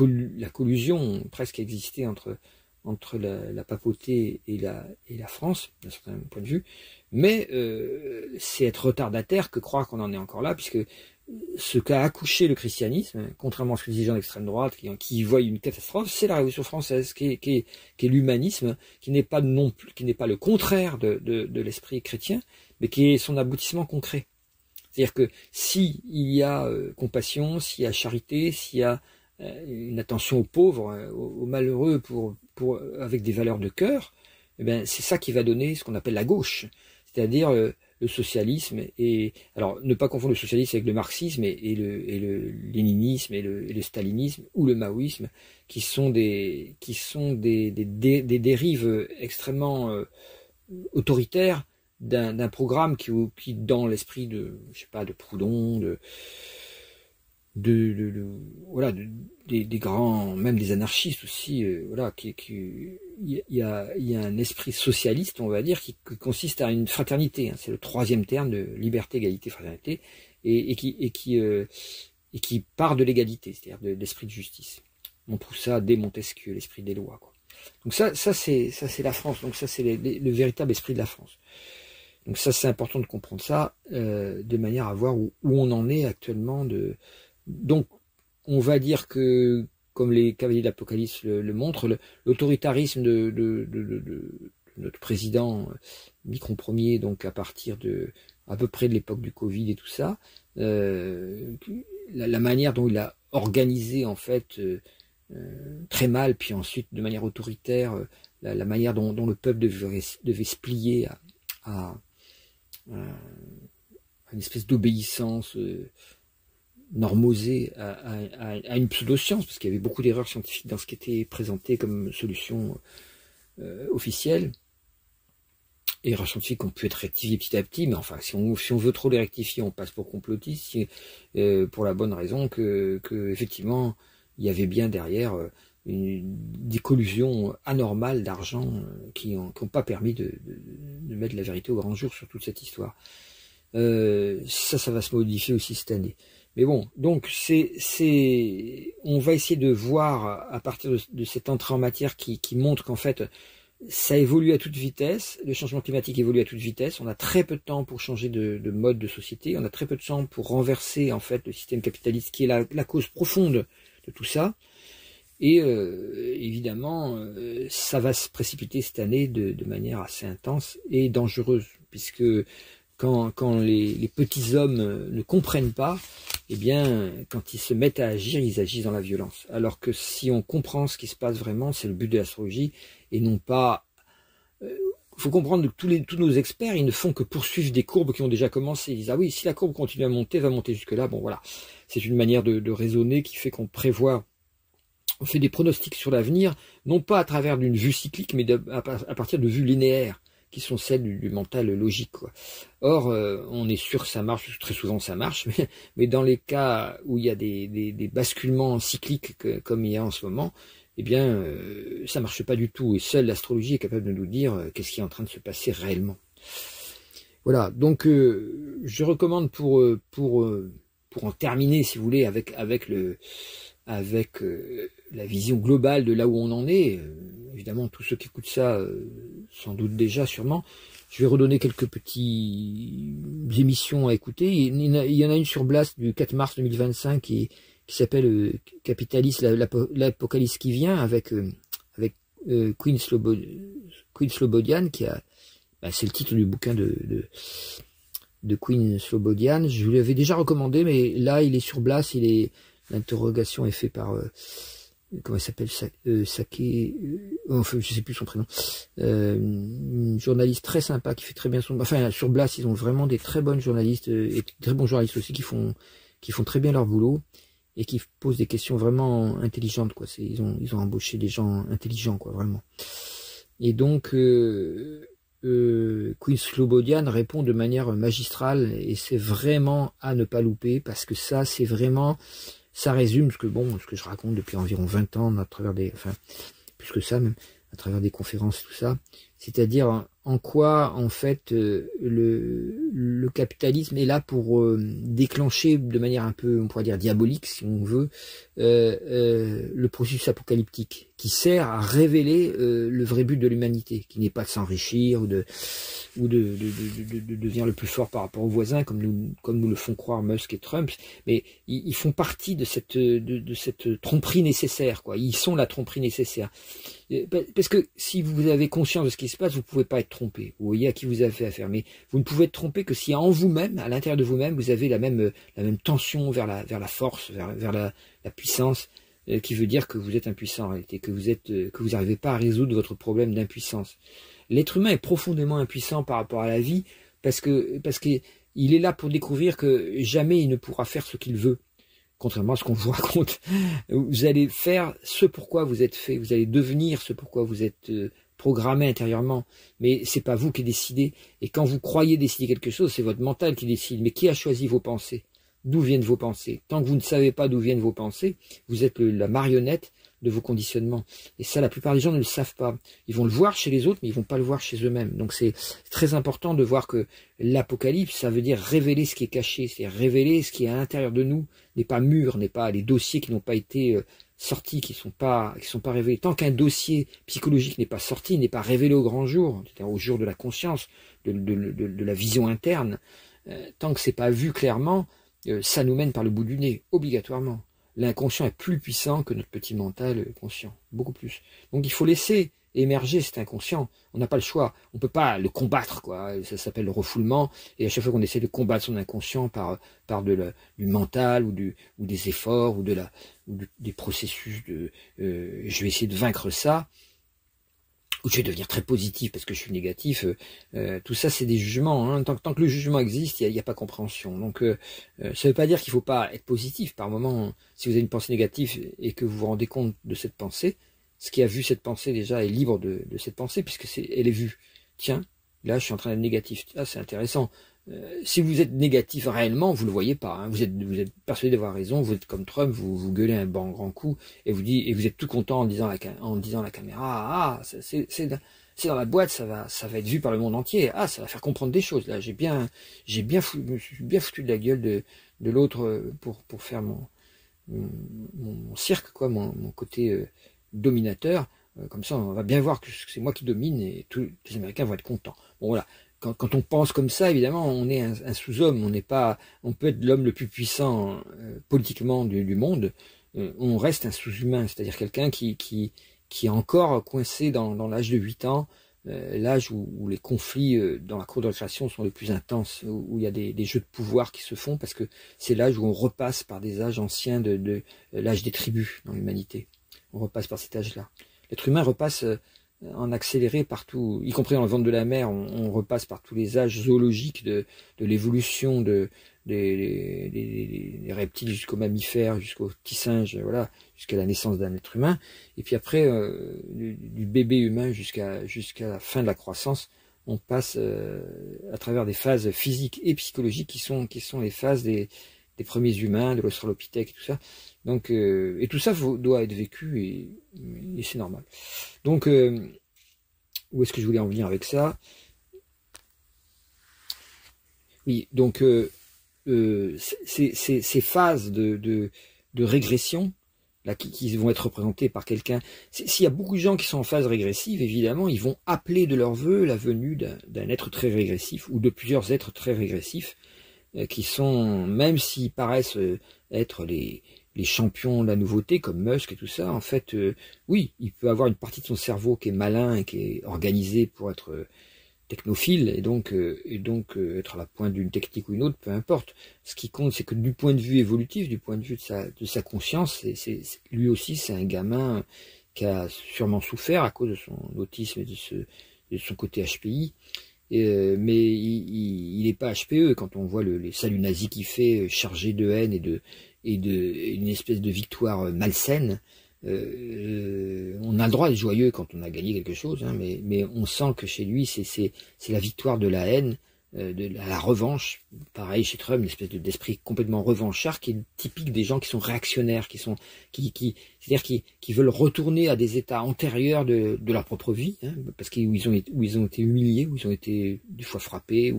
la collusion presque existée entre la papauté et la France, d'un certain point de vue, mais c'est être retardataire que croire qu'on en est encore là, puisque ce qu'a accouché le christianisme, contrairement à ce que disent les gens d'extrême droite, qui voient une catastrophe, c'est la Révolution française, qui est l'humanisme, qui n'est pas le contraire de l'esprit chrétien, mais qui est son aboutissement concret. C'est-à-dire que s'il y a compassion, s'il y a charité, s'il y a une attention aux pauvres, aux malheureux, avec des valeurs de cœur, eh ben c'est ça qui va donner ce qu'on appelle la gauche, c'est-à-dire le socialisme. Et alors ne pas confondre le socialisme avec le marxisme et le léninisme et le stalinisme ou le maoïsme, qui sont des dérives extrêmement autoritaires d'un programme qui dans l'esprit de Proudhon, voilà, des grands, même des anarchistes aussi, voilà, il y a un esprit socialiste, on va dire, qui consiste à une fraternité, hein, c'est le troisième terme de liberté, égalité, fraternité, et qui part de l'égalité, c'est-à-dire de l'esprit de justice. On trouve ça dès Montesquieu, l'esprit des lois, quoi. Donc ça c'est la France, donc ça c'est le véritable esprit de la France. Donc ça c'est important de comprendre ça, de manière à voir où on en est actuellement. Donc, on va dire que, comme les cavaliers de l'Apocalypse le montrent, l'autoritarisme de notre président Macron Ier, donc à partir à peu près de l'époque du Covid et tout ça, la manière dont il a organisé en fait très mal, puis ensuite de manière autoritaire, la manière dont le peuple devait se plier à une espèce d'obéissance normosé à une pseudo-science, parce qu'il y avait beaucoup d'erreurs scientifiques dans ce qui était présenté comme solution officielle. Erreurs scientifiques ont pu être rectifiées petit à petit, mais enfin, si on veut trop les rectifier, on passe pour complotiste, pour la bonne raison que effectivement, il y avait bien derrière des collusions anormales d'argent qui n'ont pas permis de mettre la vérité au grand jour sur toute cette histoire. Ça va se modifier aussi cette année. Mais bon, donc on va essayer de voir à partir de cette entrée en matière qui montre qu'en fait ça évolue à toute vitesse, le changement climatique évolue à toute vitesse, on a très peu de temps pour changer de mode de société, on a très peu de temps pour renverser en fait le système capitaliste qui est la cause profonde de tout ça, Et évidemment, ça va se précipiter cette année de manière assez intense et dangereuse, puisque quand les petits hommes ne comprennent pas, eh bien, quand ils se mettent à agir, ils agissent dans la violence. Alors que si on comprend ce qui se passe vraiment, c'est le but de l'astrologie, et non pas... Il faut comprendre que tous nos experts, ils ne font que poursuivre des courbes qui ont déjà commencé. Ils disent, ah oui, si la courbe continue à monter, va monter jusque-là. Bon, voilà. C'est une manière de raisonner qui fait qu'on prévoit, on fait des pronostics sur l'avenir, non pas à travers d'une vue cyclique, mais à partir de vues linéaires, qui sont celles du mental logique, quoi. Or, on est sûr que ça marche, très souvent ça marche, mais dans les cas où il y a des basculements cycliques comme il y a en ce moment, eh bien, ça marche pas du tout. Et seule l'astrologie est capable de nous dire qu'est-ce qui est en train de se passer réellement. Voilà, donc je recommande pour en terminer, si vous voulez, avec la vision globale de là où on en est. Évidemment, tous ceux qui écoutent ça, sans doute déjà, sûrement. Je vais redonner quelques petites émissions à écouter. Il y en a une sur Blast du 4 mars 2025 qui s'appelle Capitalisme, l'apocalypse qui vient, avec Queen Slobodian, qui a... c'est le titre du bouquin de Queen Slobodian. Je vous l'avais déjà recommandé, mais là, il est sur Blast, l'interrogation est faite par... comment il s'appelle, Saké, enfin, je sais plus son prénom, une journaliste très sympa qui fait très bien son... Enfin, sur Blast, ils ont vraiment des très bonnes journalistes, et très bons journalistes aussi qui font très bien leur boulot, et qui posent des questions vraiment intelligentes, quoi. Ils ont embauché des gens intelligents, quoi, vraiment. Et donc, Queen Slobodian répond de manière magistrale, et c'est vraiment à ne pas louper, parce que ça, c'est vraiment... Ça résume ce que je raconte depuis environ 20 ans, à travers enfin, plus que ça même, à travers des conférences et tout ça. C'est-à-dire en quoi, en fait, le capitalisme est là pour déclencher de manière un peu, on pourrait dire, diabolique, si on veut, le processus apocalyptique, qui sert à révéler le vrai but de l'humanité, qui n'est pas de s'enrichir ou de devenir le plus fort par rapport aux voisins, comme nous le font croire Musk et Trump, mais ils font partie de cette tromperie nécessaire, quoi. Ils sont la tromperie nécessaire. Parce que si vous avez conscience de ce qui se passe, vous ne pouvez pas être trompé. Vous voyez à qui vous avez fait affaire. Mais vous ne pouvez être trompé que si en vous-même, à l'intérieur de vous-même, vous avez la même tension vers la force, vers la puissance, qui veut dire que vous êtes impuissant en réalité, que vous n'arrivez pas à résoudre votre problème d'impuissance. L'être humain est profondément impuissant par rapport à la vie, parce que il est là pour découvrir que jamais il ne pourra faire ce qu'il veut. Contrairement à ce qu'on vous raconte, vous allez faire ce pourquoi vous êtes fait, vous allez devenir ce pourquoi vous êtes programmé intérieurement, mais c'est pas vous qui décidez. Et quand vous croyez décider quelque chose, c'est votre mental qui décide. Mais qui a choisi vos pensées? D'où viennent vos pensées? Tant que vous ne savez pas d'où viennent vos pensées, vous êtes la marionnette de vos conditionnements. Et ça, la plupart des gens ne le savent pas. Ils vont le voir chez les autres, mais ils vont pas le voir chez eux-mêmes. Donc c'est très important de voir que l'apocalypse, ça veut dire révéler ce qui est caché, c'est révéler ce qui est à l'intérieur de nous, n'est pas mûr, n'est pas les dossiers qui n'ont pas été sortis, qui sont pas révélés. Tant qu'un dossier psychologique n'est pas sorti, n'est pas révélé au grand jour, c'est-à-dire au jour de la conscience, de la vision interne, tant que c'est pas vu clairement, ça nous mène par le bout du nez, obligatoirement. L'inconscient est plus puissant que notre petit mental conscient, beaucoup plus. Donc il faut laisser émerger cet inconscient. On n'a pas le choix. On peut pas le combattre, quoi. Ça s'appelle le refoulement. Et à chaque fois qu'on essaie de combattre son inconscient par du mental ou des efforts ou des processus de je vais essayer de vaincre ça, ou je vais devenir très positif parce que je suis négatif, tout ça c'est des jugements, hein. Tant que le jugement existe, il n'y a pas compréhension. Donc ça ne veut pas dire qu'il ne faut pas être positif. Par moment, si vous avez une pensée négative et que vous vous rendez compte de cette pensée, ce qui a vu cette pensée déjà est libre de cette pensée, puisque elle est vue. Tiens, là je suis en train d'être négatif. Ah, c'est intéressant. Si vous êtes négatif réellement, vous le voyez pas, hein. Vous êtes persuadé d'avoir raison, vous êtes comme Trump, vous gueulez un grand coup, et vous êtes tout content en disant à la caméra, c'est dans la boîte, ça va être vu par le monde entier, ça va faire comprendre des choses, là, je me suis bien foutu de la gueule de l'autre pour faire mon cirque, quoi, mon côté dominateur, comme ça on va bien voir que c'est moi qui domine, et tous les Américains vont être contents. Bon voilà. Quand on pense comme ça, évidemment, on est un sous-homme. On peut être l'homme le plus puissant politiquement du monde, on reste un sous-humain, c'est-à-dire quelqu'un qui est encore coincé dans l'âge de 8 ans, l'âge où les conflits dans la cour de récréation sont les plus intenses, où il y a des jeux de pouvoir qui se font, parce que c'est l'âge où on repasse par des âges anciens de l'âge des tribus dans l'humanité. On repasse par cet âge-là. L'être humain repasse en accéléré partout, y compris dans le ventre de la mer, on repasse par tous les âges zoologiques de l'évolution des reptiles jusqu'aux mammifères, jusqu'aux petits singes, voilà, jusqu'à la naissance d'un être humain. Et puis après, du bébé humain jusqu'à la fin de la croissance, on passe à travers des phases physiques et psychologiques qui sont les phases des premiers humains, de l'australopithèque et tout ça. Donc, et tout ça doit être vécu et c'est normal. Donc, où est-ce que je voulais en venir avec ça? Oui, donc ces phases de régression là qui vont être représentées par quelqu'un. S'il y a beaucoup de gens qui sont en phase régressive, évidemment, ils vont appeler de leur vœu la venue d'un être très régressif ou de plusieurs êtres très régressifs qui sont, même s'ils paraissent être les champions de la nouveauté, comme Musk et tout ça, en fait, oui, il peut avoir une partie de son cerveau qui est malin et qui est organisé pour être technophile, et donc être à la pointe d'une technique ou une autre, peu importe. Ce qui compte, c'est que du point de vue évolutif, du point de vue de sa conscience, lui aussi, c'est un gamin qui a sûrement souffert à cause de son autisme et de son côté HPI. Mais il n'est pas HPE quand on voit les saluts nazis qu'il fait, chargé de haine et une espèce de victoire malsaine. On a le droit d'être joyeux quand on a gagné quelque chose, hein, mais on sent que chez lui c'est la victoire de la haine, de la revanche. Pareil chez Trump, une espèce d'esprit complètement revanchard qui est typique des gens qui sont réactionnaires, c'est-à-dire qui veulent retourner à des états antérieurs de leur propre vie, hein, parce où ils ont été humiliés, où ils ont été des fois frappés,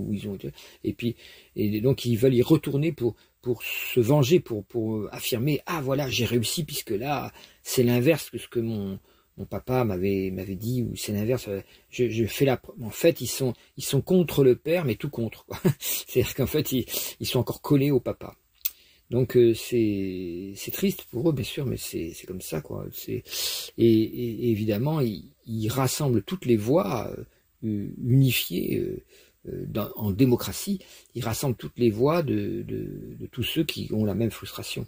et donc ils veulent y retourner pour se venger, pour affirmer, ah voilà, j'ai réussi, puisque là c'est l'inverse de ce que mon papa m'avait dit, ou c'est l'inverse, je fais en fait ils sont contre le père, mais tout contre, c'est-à-dire qu'en fait ils sont encore collés au papa. Donc c'est triste pour eux, bien sûr, mais c'est comme ça, quoi. Et évidemment ils rassemblent toutes les voix unifiées en démocratie. Ils rassemblent toutes les voix de tous ceux qui ont la même frustration.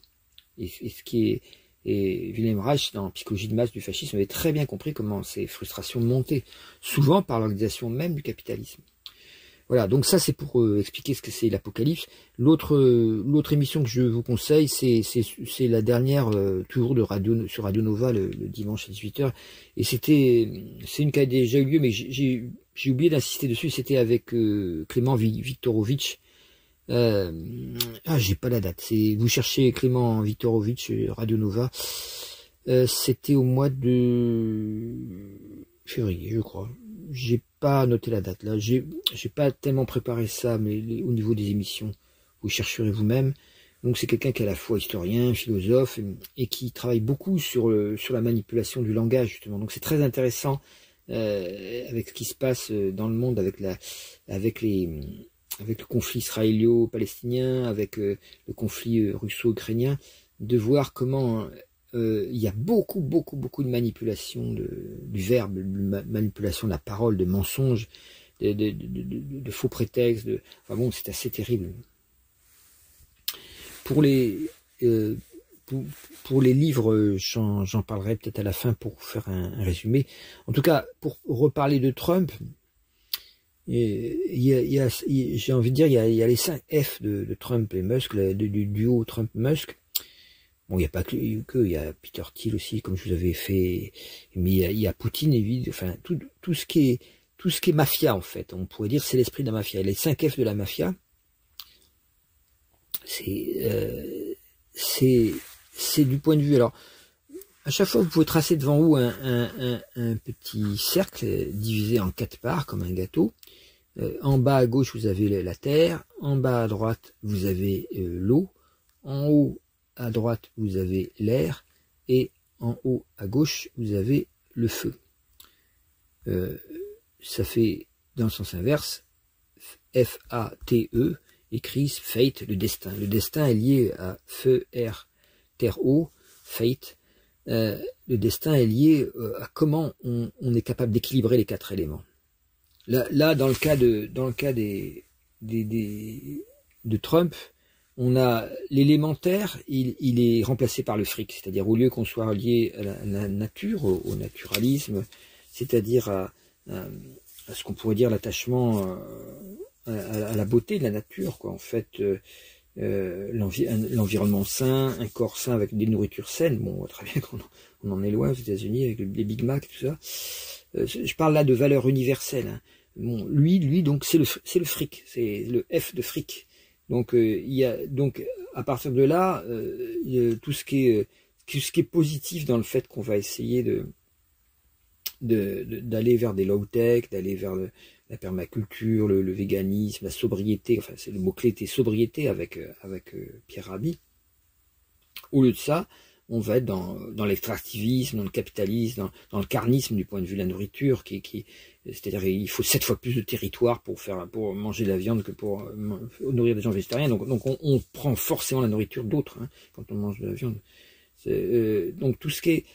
Et Wilhelm Reich, dans Psychologie de masse du fascisme, avait très bien compris comment ces frustrations montaient, souvent par l'organisation même du capitalisme. Voilà, donc ça c'est pour expliquer ce que c'est l'Apocalypse. L'autre émission que je vous conseille, c'est la dernière, toujours sur Radio Nova, le dimanche à 18h. Et c'est une qui a déjà eu lieu, mais j'ai oublié d'insister dessus, c'était avec Clément Viktorovitch. J'ai pas la date. Vous cherchez Clément Viktorovitch, Radio Nova. C'était au mois de février, je crois. J'ai pas noté la date là. J'ai pas tellement préparé ça, mais au niveau des émissions, vous chercherez vous-même. Donc c'est quelqu'un qui est à la fois historien, philosophe, et qui travaille beaucoup sur la manipulation du langage, justement. Donc c'est très intéressant avec ce qui se passe dans le monde, avec le conflit israélo-palestinien, avec le conflit russo-ukrainien, de voir comment il y a beaucoup de manipulation du verbe, de manipulation de la parole, de mensonges, de faux prétextes. Enfin bon, c'est assez terrible. Pour les livres, j'en parlerai peut-être à la fin pour faire un résumé. En tout cas, pour reparler de Trump, j'ai envie de dire, il y a les 5 F de Trump et Musk, du duo Trump-Musk. Bon, il n'y a pas que, il y a Peter Thiel aussi, comme je vous avais fait, mais il y a Poutine, évidemment, enfin, tout ce qui est mafia, en fait. On pourrait dire c'est l'esprit de la mafia. Les 5 F de la mafia, c'est du point de vue. Alors, à chaque fois, vous pouvez tracer devant vous un petit cercle divisé en 4 parts, comme un gâteau. En bas à gauche, vous avez la terre. En bas à droite, vous avez l'eau. En haut à droite, vous avez l'air. Et en haut à gauche, vous avez le feu. Ça fait, dans le sens inverse, F-A-T-E, écrit fate, le destin. Le destin est lié à feu, air, terre, eau. fate, le destin est lié à comment on est capable d'équilibrer les 4 éléments. Là, dans le cas de Trump, on a l'élémentaire, il est remplacé par le fric, c'est-à-dire au lieu qu'on soit lié à la nature, au naturalisme, c'est-à-dire à ce qu'on pourrait dire l'attachement à la beauté de la nature, quoi. En fait, l'environnement sain, un corps sain avec des nourritures saines. Bon, on voit très bien qu'on en est loin aux États-Unis avec les Big Mac, tout ça. Je parle là de valeurs universelles. Hein. Bon, lui, donc c'est le fric, c'est le F de fric. Donc il y a donc à partir de là, tout ce qui est positif dans le fait qu'on va essayer d'aller vers des low-tech, d'aller vers la permaculture, le véganisme, la sobriété, enfin c'est le mot-clé était sobriété avec Pierre Rabhi. Au lieu de ça, on va être dans l'extractivisme, dans le capitalisme, dans le carnisme du point de vue de la nourriture, c'est-à-dire il faut 7 fois plus de territoire pour manger de la viande que pour nourrir des gens végétariens. Donc on prend forcément la nourriture d'autres hein, quand on mange de la viande. Donc tout ce qui est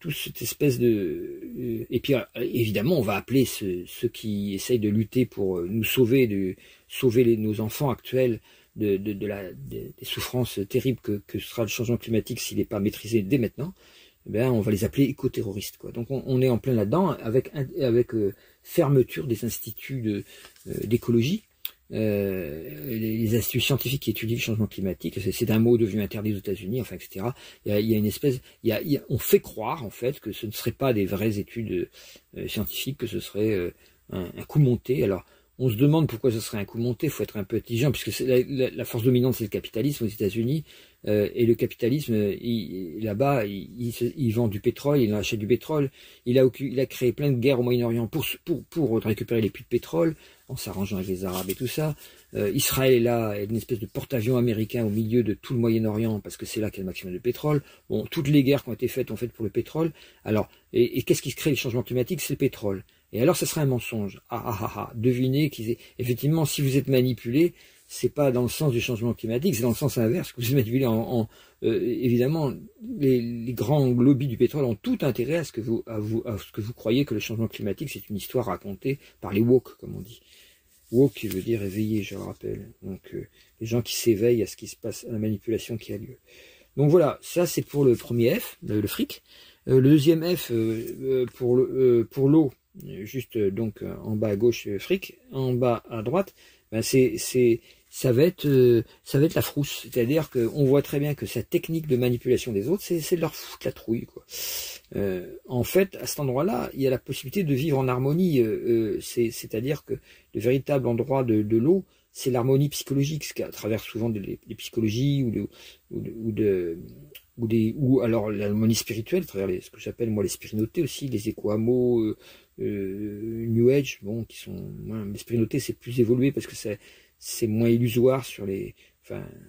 toute cette espèce de et puis évidemment on va appeler ceux qui essayent de lutter pour nous sauver nos enfants actuels des souffrances terribles que sera le changement climatique s'il n'est pas maîtrisé dès maintenant. Eh bien, on va les appeler éco-terroristes, quoi. Donc on est en plein là-dedans avec fermeture des instituts d'écologie. Les instituts scientifiques qui étudient le changement climatique, c'est un mot devenu interdit aux États-Unis, enfin, etc. Il y a une espèce, on fait croire en fait que ce ne serait pas des vraies études scientifiques, que ce serait un coup monté. Alors, on se demande pourquoi ce serait un coup monté. Il faut être un peu intelligent, puisque la force dominante c'est le capitalisme aux États-Unis, et le capitalisme là-bas, il vend du pétrole, il achète du pétrole. Il a créé plein de guerres au Moyen-Orient pour récupérer les puits de pétrole, en s'arrangeant avec les Arabes et tout ça. Israël est là, est une espèce de porte-avions américain au milieu de tout le Moyen-Orient, parce que c'est là qu'il y a le maximum de pétrole. Bon, toutes les guerres qui ont été faites ont fait pour le pétrole. Alors, et qu'est-ce qui crée le changement climatique? C'est le pétrole. Et alors, ça serait un mensonge. Devinez effectivement, si vous êtes manipulé, c'est pas dans le sens du changement climatique, c'est dans le sens inverse, que vous êtes manipulé évidemment, les grands lobbies du pétrole ont tout intérêt à ce que vous croyez que le changement climatique, c'est une histoire racontée par les woke, comme on dit. Woke, qui veut dire éveillé, je le rappelle. Donc, les gens qui s'éveillent à ce qui se passe, à la manipulation qui a lieu. Donc voilà, ça c'est pour le premier F, le fric. Le deuxième F, pour l'eau, juste donc en bas à gauche fric, en bas à droite, ben ça va être la frousse, c'est-à-dire qu'on voit très bien que sa technique de manipulation des autres, c'est de leur foutre la trouille, quoi. En fait, à cet endroit-là, il y a la possibilité de vivre en harmonie, c'est-à-dire que le véritable endroit de l'eau, c'est l'harmonie psychologique, ce qu'à travers souvent les psychologies ou alors l'harmonie spirituelle, à travers ce que j'appelle moi les spirinotés aussi, les éco-hameaux, New Age, bon, qui sont les spirinotés, c'est plus évolué parce que c'est moins illusoire sur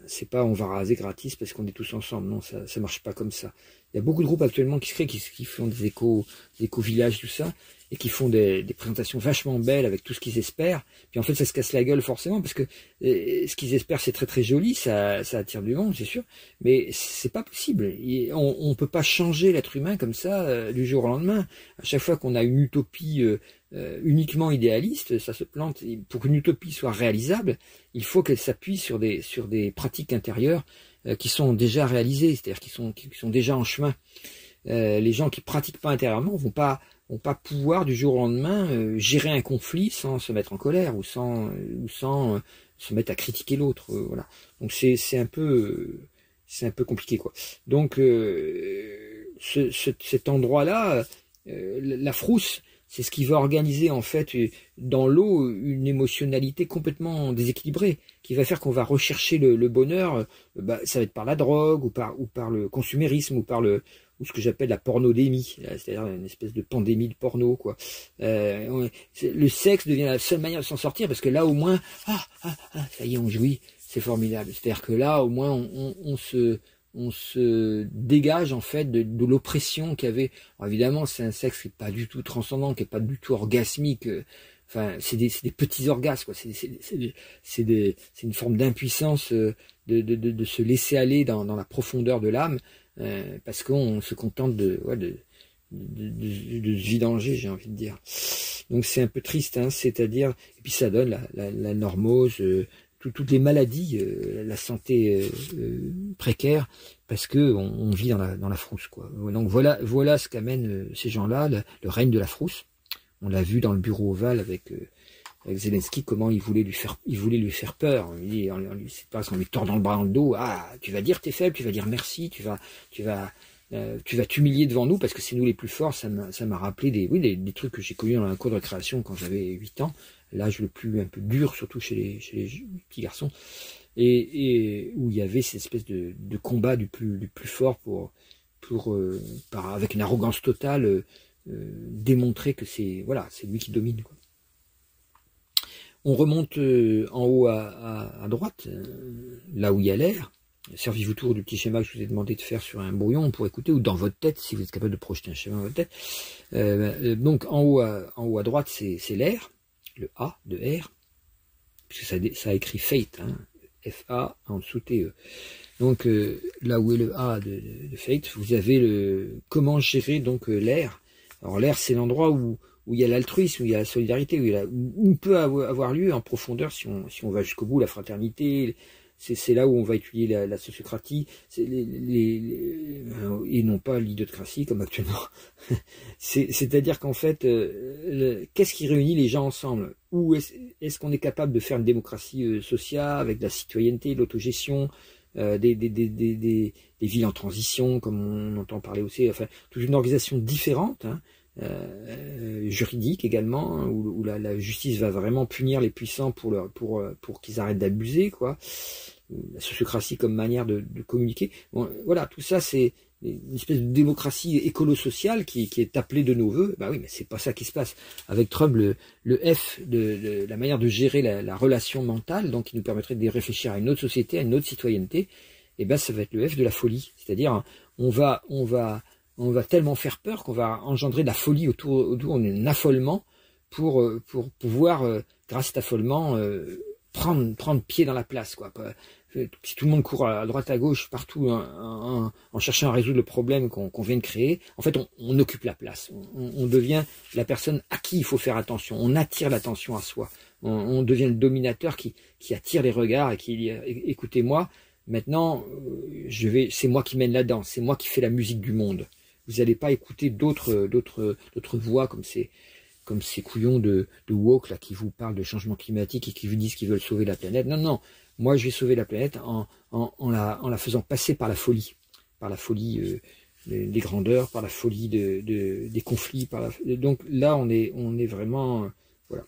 c'est pas on va raser gratis parce qu'on est tous ensemble, non, ça marche pas comme ça. Il y a beaucoup de groupes actuellement qui se créent, qui font des éco-villages, tout ça, et qui font des présentations vachement belles avec tout ce qu'ils espèrent. Puis en fait, ça se casse la gueule forcément, parce que ce qu'ils espèrent, c'est très très joli, ça attire du monde, c'est sûr, mais c'est pas possible. On peut pas changer l'être humain comme ça du jour au lendemain. À chaque fois qu'on a une utopie uniquement idéaliste, ça se plante. Pour qu'une utopie soit réalisable, il faut qu'elle s'appuie sur des pratiques intérieures qui sont déjà réalisées, c'est-à-dire qui sont déjà en chemin. Les gens qui pratiquent pas intérieurement vont pas pouvoir du jour au lendemain gérer un conflit sans se mettre en colère ou sans se mettre à critiquer l'autre. Voilà. Donc c'est un peu compliqué, quoi. Donc cet endroit-là, la frousse, c'est ce qui va organiser en fait dans l'eau une émotionnalité complètement déséquilibrée, qui va faire qu'on va rechercher le bonheur. Ça va être par la drogue ou par le consumérisme ou ce que j'appelle la pornodémie, c'est-à-dire une espèce de pandémie de porno, quoi. Le sexe devient la seule manière de s'en sortir, parce que là au moins ça y est, on jouit, c'est formidable. C'est-à-dire que là au moins on se dégage en fait de l'oppression qu'il y avait. Alors évidemment, c'est un sexe qui n'est pas du tout transcendant, qui n'est pas du tout orgasmique. Enfin, c'est des petits orgasmes, quoi. C'est une forme d'impuissance de se laisser aller dans la profondeur de l'âme. parce qu'on se contente de vidanger, j'ai envie de dire. Donc c'est un peu triste, hein, c'est-à-dire, et puis ça donne la normose, toutes les maladies, la santé précaire, parce que on vit dans la frousse, quoi. Donc voilà ce qu'amènent ces gens-là, le règne de la frousse. On l'a vu dans le bureau ovale avec Zelensky, comment il voulait lui faire peur. C'est pas en lui tordant le bras dans le dos. Ah, tu vas dire t'es faible, tu vas dire merci, tu vas t'humilier devant nous parce que c'est nous les plus forts. Ça m'a rappelé des trucs que j'ai connus dans la cour de récréation quand j'avais 8 ans. L'âge le plus un peu dur, surtout chez les petits garçons, et où il y avait cette espèce de combat du plus fort avec une arrogance totale démontrer que c'est lui qui domine, quoi. On remonte en haut à droite, là où il y a l'air. Servez-vous tour du petit schéma que je vous ai demandé de faire sur un brouillon pour écouter, ou dans votre tête, si vous êtes capable de projeter un schéma dans votre tête. Donc en haut à droite, c'est l'air, le A de R, puisque ça écrit fate, hein, F-A en dessous T-E. Donc là où est le A de fate, vous avez comment gérer donc l'air. Alors l'air, c'est l'endroit où il y a l'altruisme, où il y a la solidarité, où peut avoir lieu en profondeur, si on va jusqu'au bout, la fraternité. C'est là où on va étudier la sociocratie, et non pas l'idiocratie comme actuellement. C'est-à-dire qu'en fait, qu'est-ce qui réunit les gens ensemble? Où est-ce qu'on est capable de faire une démocratie sociale avec de la citoyenneté, de l'autogestion, des villes en transition, comme on entend parler aussi, enfin toute une organisation différente, hein, juridique également, hein, où la justice va vraiment punir les puissants pour qu'ils arrêtent d'abuser, quoi. La sociocratie comme manière de communiquer. Bon, voilà, tout ça c'est une espèce de démocratie écolo-sociale qui est appelée de nos voeux. Bah oui, mais c'est pas ça qui se passe. Avec Trump, le F de la manière de gérer la relation mentale, donc qui nous permettrait de réfléchir à une autre société, à une autre citoyenneté, et ben ça va être le F de la folie. C'est-à-dire, on va tellement faire peur qu'on va engendrer de la folie autour d'un affolement pour pouvoir, grâce à cet affolement, prendre pied dans la place, quoi. Si tout le monde court à droite à gauche partout en cherchant à résoudre le problème qu'on vient de créer, en fait on occupe la place, on devient la personne à qui il faut faire attention, on attire l'attention à soi, on devient le dominateur qui attire les regards et qui dit écoutez-moi, maintenant c'est moi qui mène la danse, c'est moi qui fais la musique du monde. Vous n'allez pas écouter d'autres voix comme ces couillons de woke là qui vous parlent de changement climatique et qui vous disent qu'ils veulent sauver la planète. Non, moi je vais sauver la planète en la faisant passer par la folie des grandeurs, par la folie des conflits, donc là on est vraiment voilà.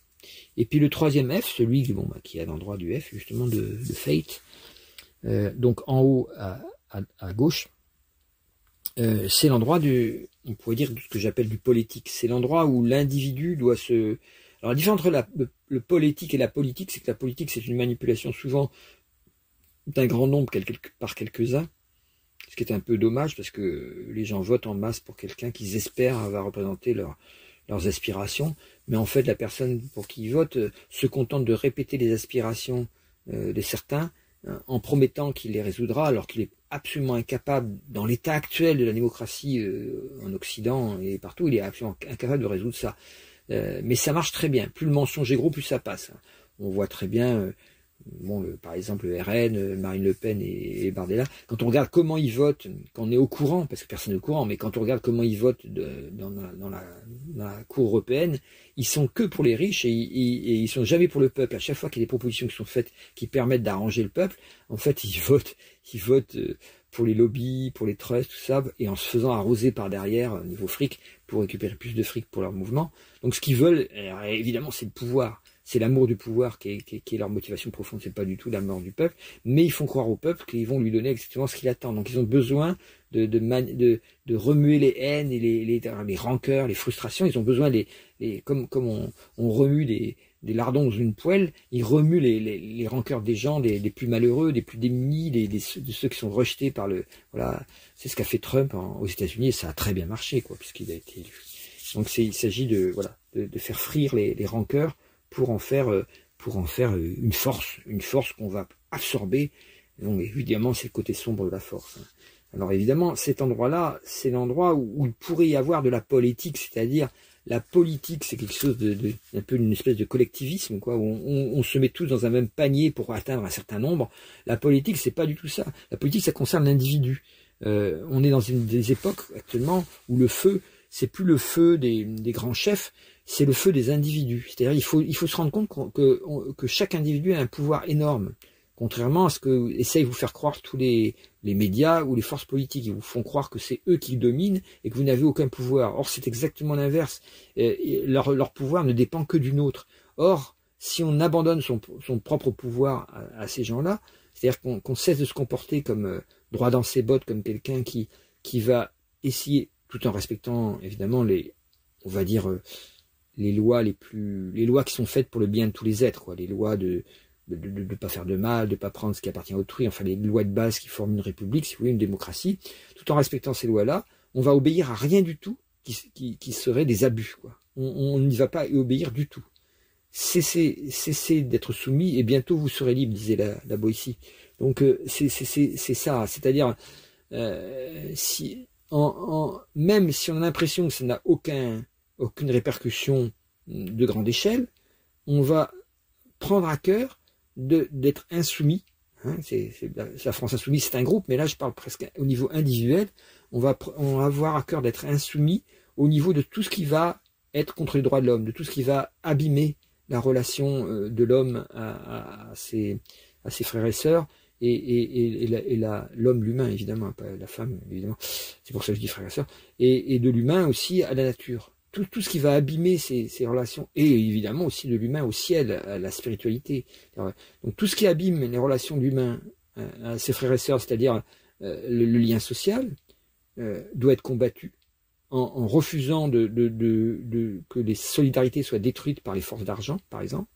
Et puis le troisième F, celui qui est à l'endroit du F justement de fate, donc en haut à gauche. C'est l'endroit on pourrait dire ce que j'appelle du politique. C'est l'endroit où l'individu doit se... Alors la différence entre le politique et la politique, c'est que la politique c'est une manipulation souvent d'un grand nombre par quelques-uns, ce qui est un peu dommage parce que les gens votent en masse pour quelqu'un qu'ils espèrent va représenter leurs aspirations, mais en fait la personne pour qui ils votent se contente de répéter les aspirations de certains en promettant qu'il les résoudra, alors qu'il est absolument incapable, dans l'état actuel de la démocratie en Occident et partout, il est absolument incapable de résoudre ça. Mais ça marche très bien. Plus le mensonge est gros, plus ça passe. On voit très bien, par exemple, le RN, Marine Le Pen et Bardella, quand on regarde comment ils votent, quand on est au courant, parce que personne n'est au courant, mais quand on regarde comment ils votent dans la Cour européenne, ils sont que pour les riches et ils sont jamais pour le peuple. À chaque fois qu'il y a des propositions qui sont faites qui permettent d'arranger le peuple, en fait, ils votent pour les lobbies, pour les trusts, tout ça, et en se faisant arroser par derrière, niveau fric, pour récupérer plus de fric pour leur mouvement. Donc ce qu'ils veulent, évidemment, c'est le pouvoir. C'est l'amour du pouvoir qui est leur motivation profonde, c'est pas du tout l'amour du peuple, mais ils font croire au peuple qu'ils vont lui donner exactement ce qu'il attend. Donc ils ont besoin de remuer les haines et les rancœurs, les frustrations. Ils ont besoin comme on remue des lardons dans une poêle, ils remuent les rancœurs des gens, des plus malheureux, des plus démunis, de ceux qui sont rejetés par voilà. C'est ce qu'a fait Trump aux États-Unis et ça a très bien marché, quoi, puisqu'il a été élu. Donc il s'agit de faire frire les rancœurs pour en faire une force qu'on va absorber. Donc évidemment c'est le côté sombre de la force. Alors évidemment, cet endroit-là, c'est l'endroit où il pourrait y avoir de la politique, c'est-à-dire la politique, c'est quelque chose un peu une espèce de collectivisme, quoi, où on se met tous dans un même panier pour atteindre un certain nombre. La politique, c'est pas du tout ça. La politique, ça concerne l'individu. On est dans des époques actuellement où le feu, c'est plus le feu des grands chefs, c'est le feu des individus. C'est-à-dire, il faut se rendre compte que chaque individu a un pouvoir énorme. Contrairement à ce que essayent vous faire croire tous les médias ou les forces politiques. Ils vous font croire que c'est eux qui dominent et que vous n'avez aucun pouvoir. Or, c'est exactement l'inverse. Leur pouvoir ne dépend que du nôtre. Or, si on abandonne son propre pouvoir à ces gens-là, c'est-à-dire qu'on cesse de se comporter comme droit dans ses bottes, comme quelqu'un qui va essayer, tout en respectant évidemment on va dire, les lois qui sont faites pour le bien de tous les êtres, quoi, les lois de ne pas faire de mal, de ne pas prendre ce qui appartient à autrui, enfin les lois de base qui forment une république, si vous voulez, une démocratie, tout en respectant ces lois-là, on va obéir à rien du tout qui serait des abus, quoi. On n'y va pas y obéir du tout. Cessez d'être soumis et bientôt vous serez libre, disait la Boétie. Donc c'est ça, c'est-à-dire même si on a l'impression que ça n'a aucune répercussion de grande échelle, on va prendre à cœur d'être insoumis. Hein, la France insoumise, c'est un groupe, mais là je parle presque au niveau individuel. On va avoir à cœur d'être insoumis au niveau de tout ce qui va être contre les droits de l'homme, de tout ce qui va abîmer la relation de l'homme à ses frères et sœurs, et l'homme, l'humain, évidemment, pas la femme, évidemment, c'est pour ça que je dis frères et sœurs, et de l'humain aussi à la nature. Tout ce qui va abîmer ces relations, et évidemment aussi de l'humain au ciel, à la spiritualité. Donc tout ce qui abîme les relations de l'humain à ses frères et sœurs, c'est-à-dire le lien social, doit être combattu en refusant que les solidarités soient détruites par les forces d'argent, par exemple,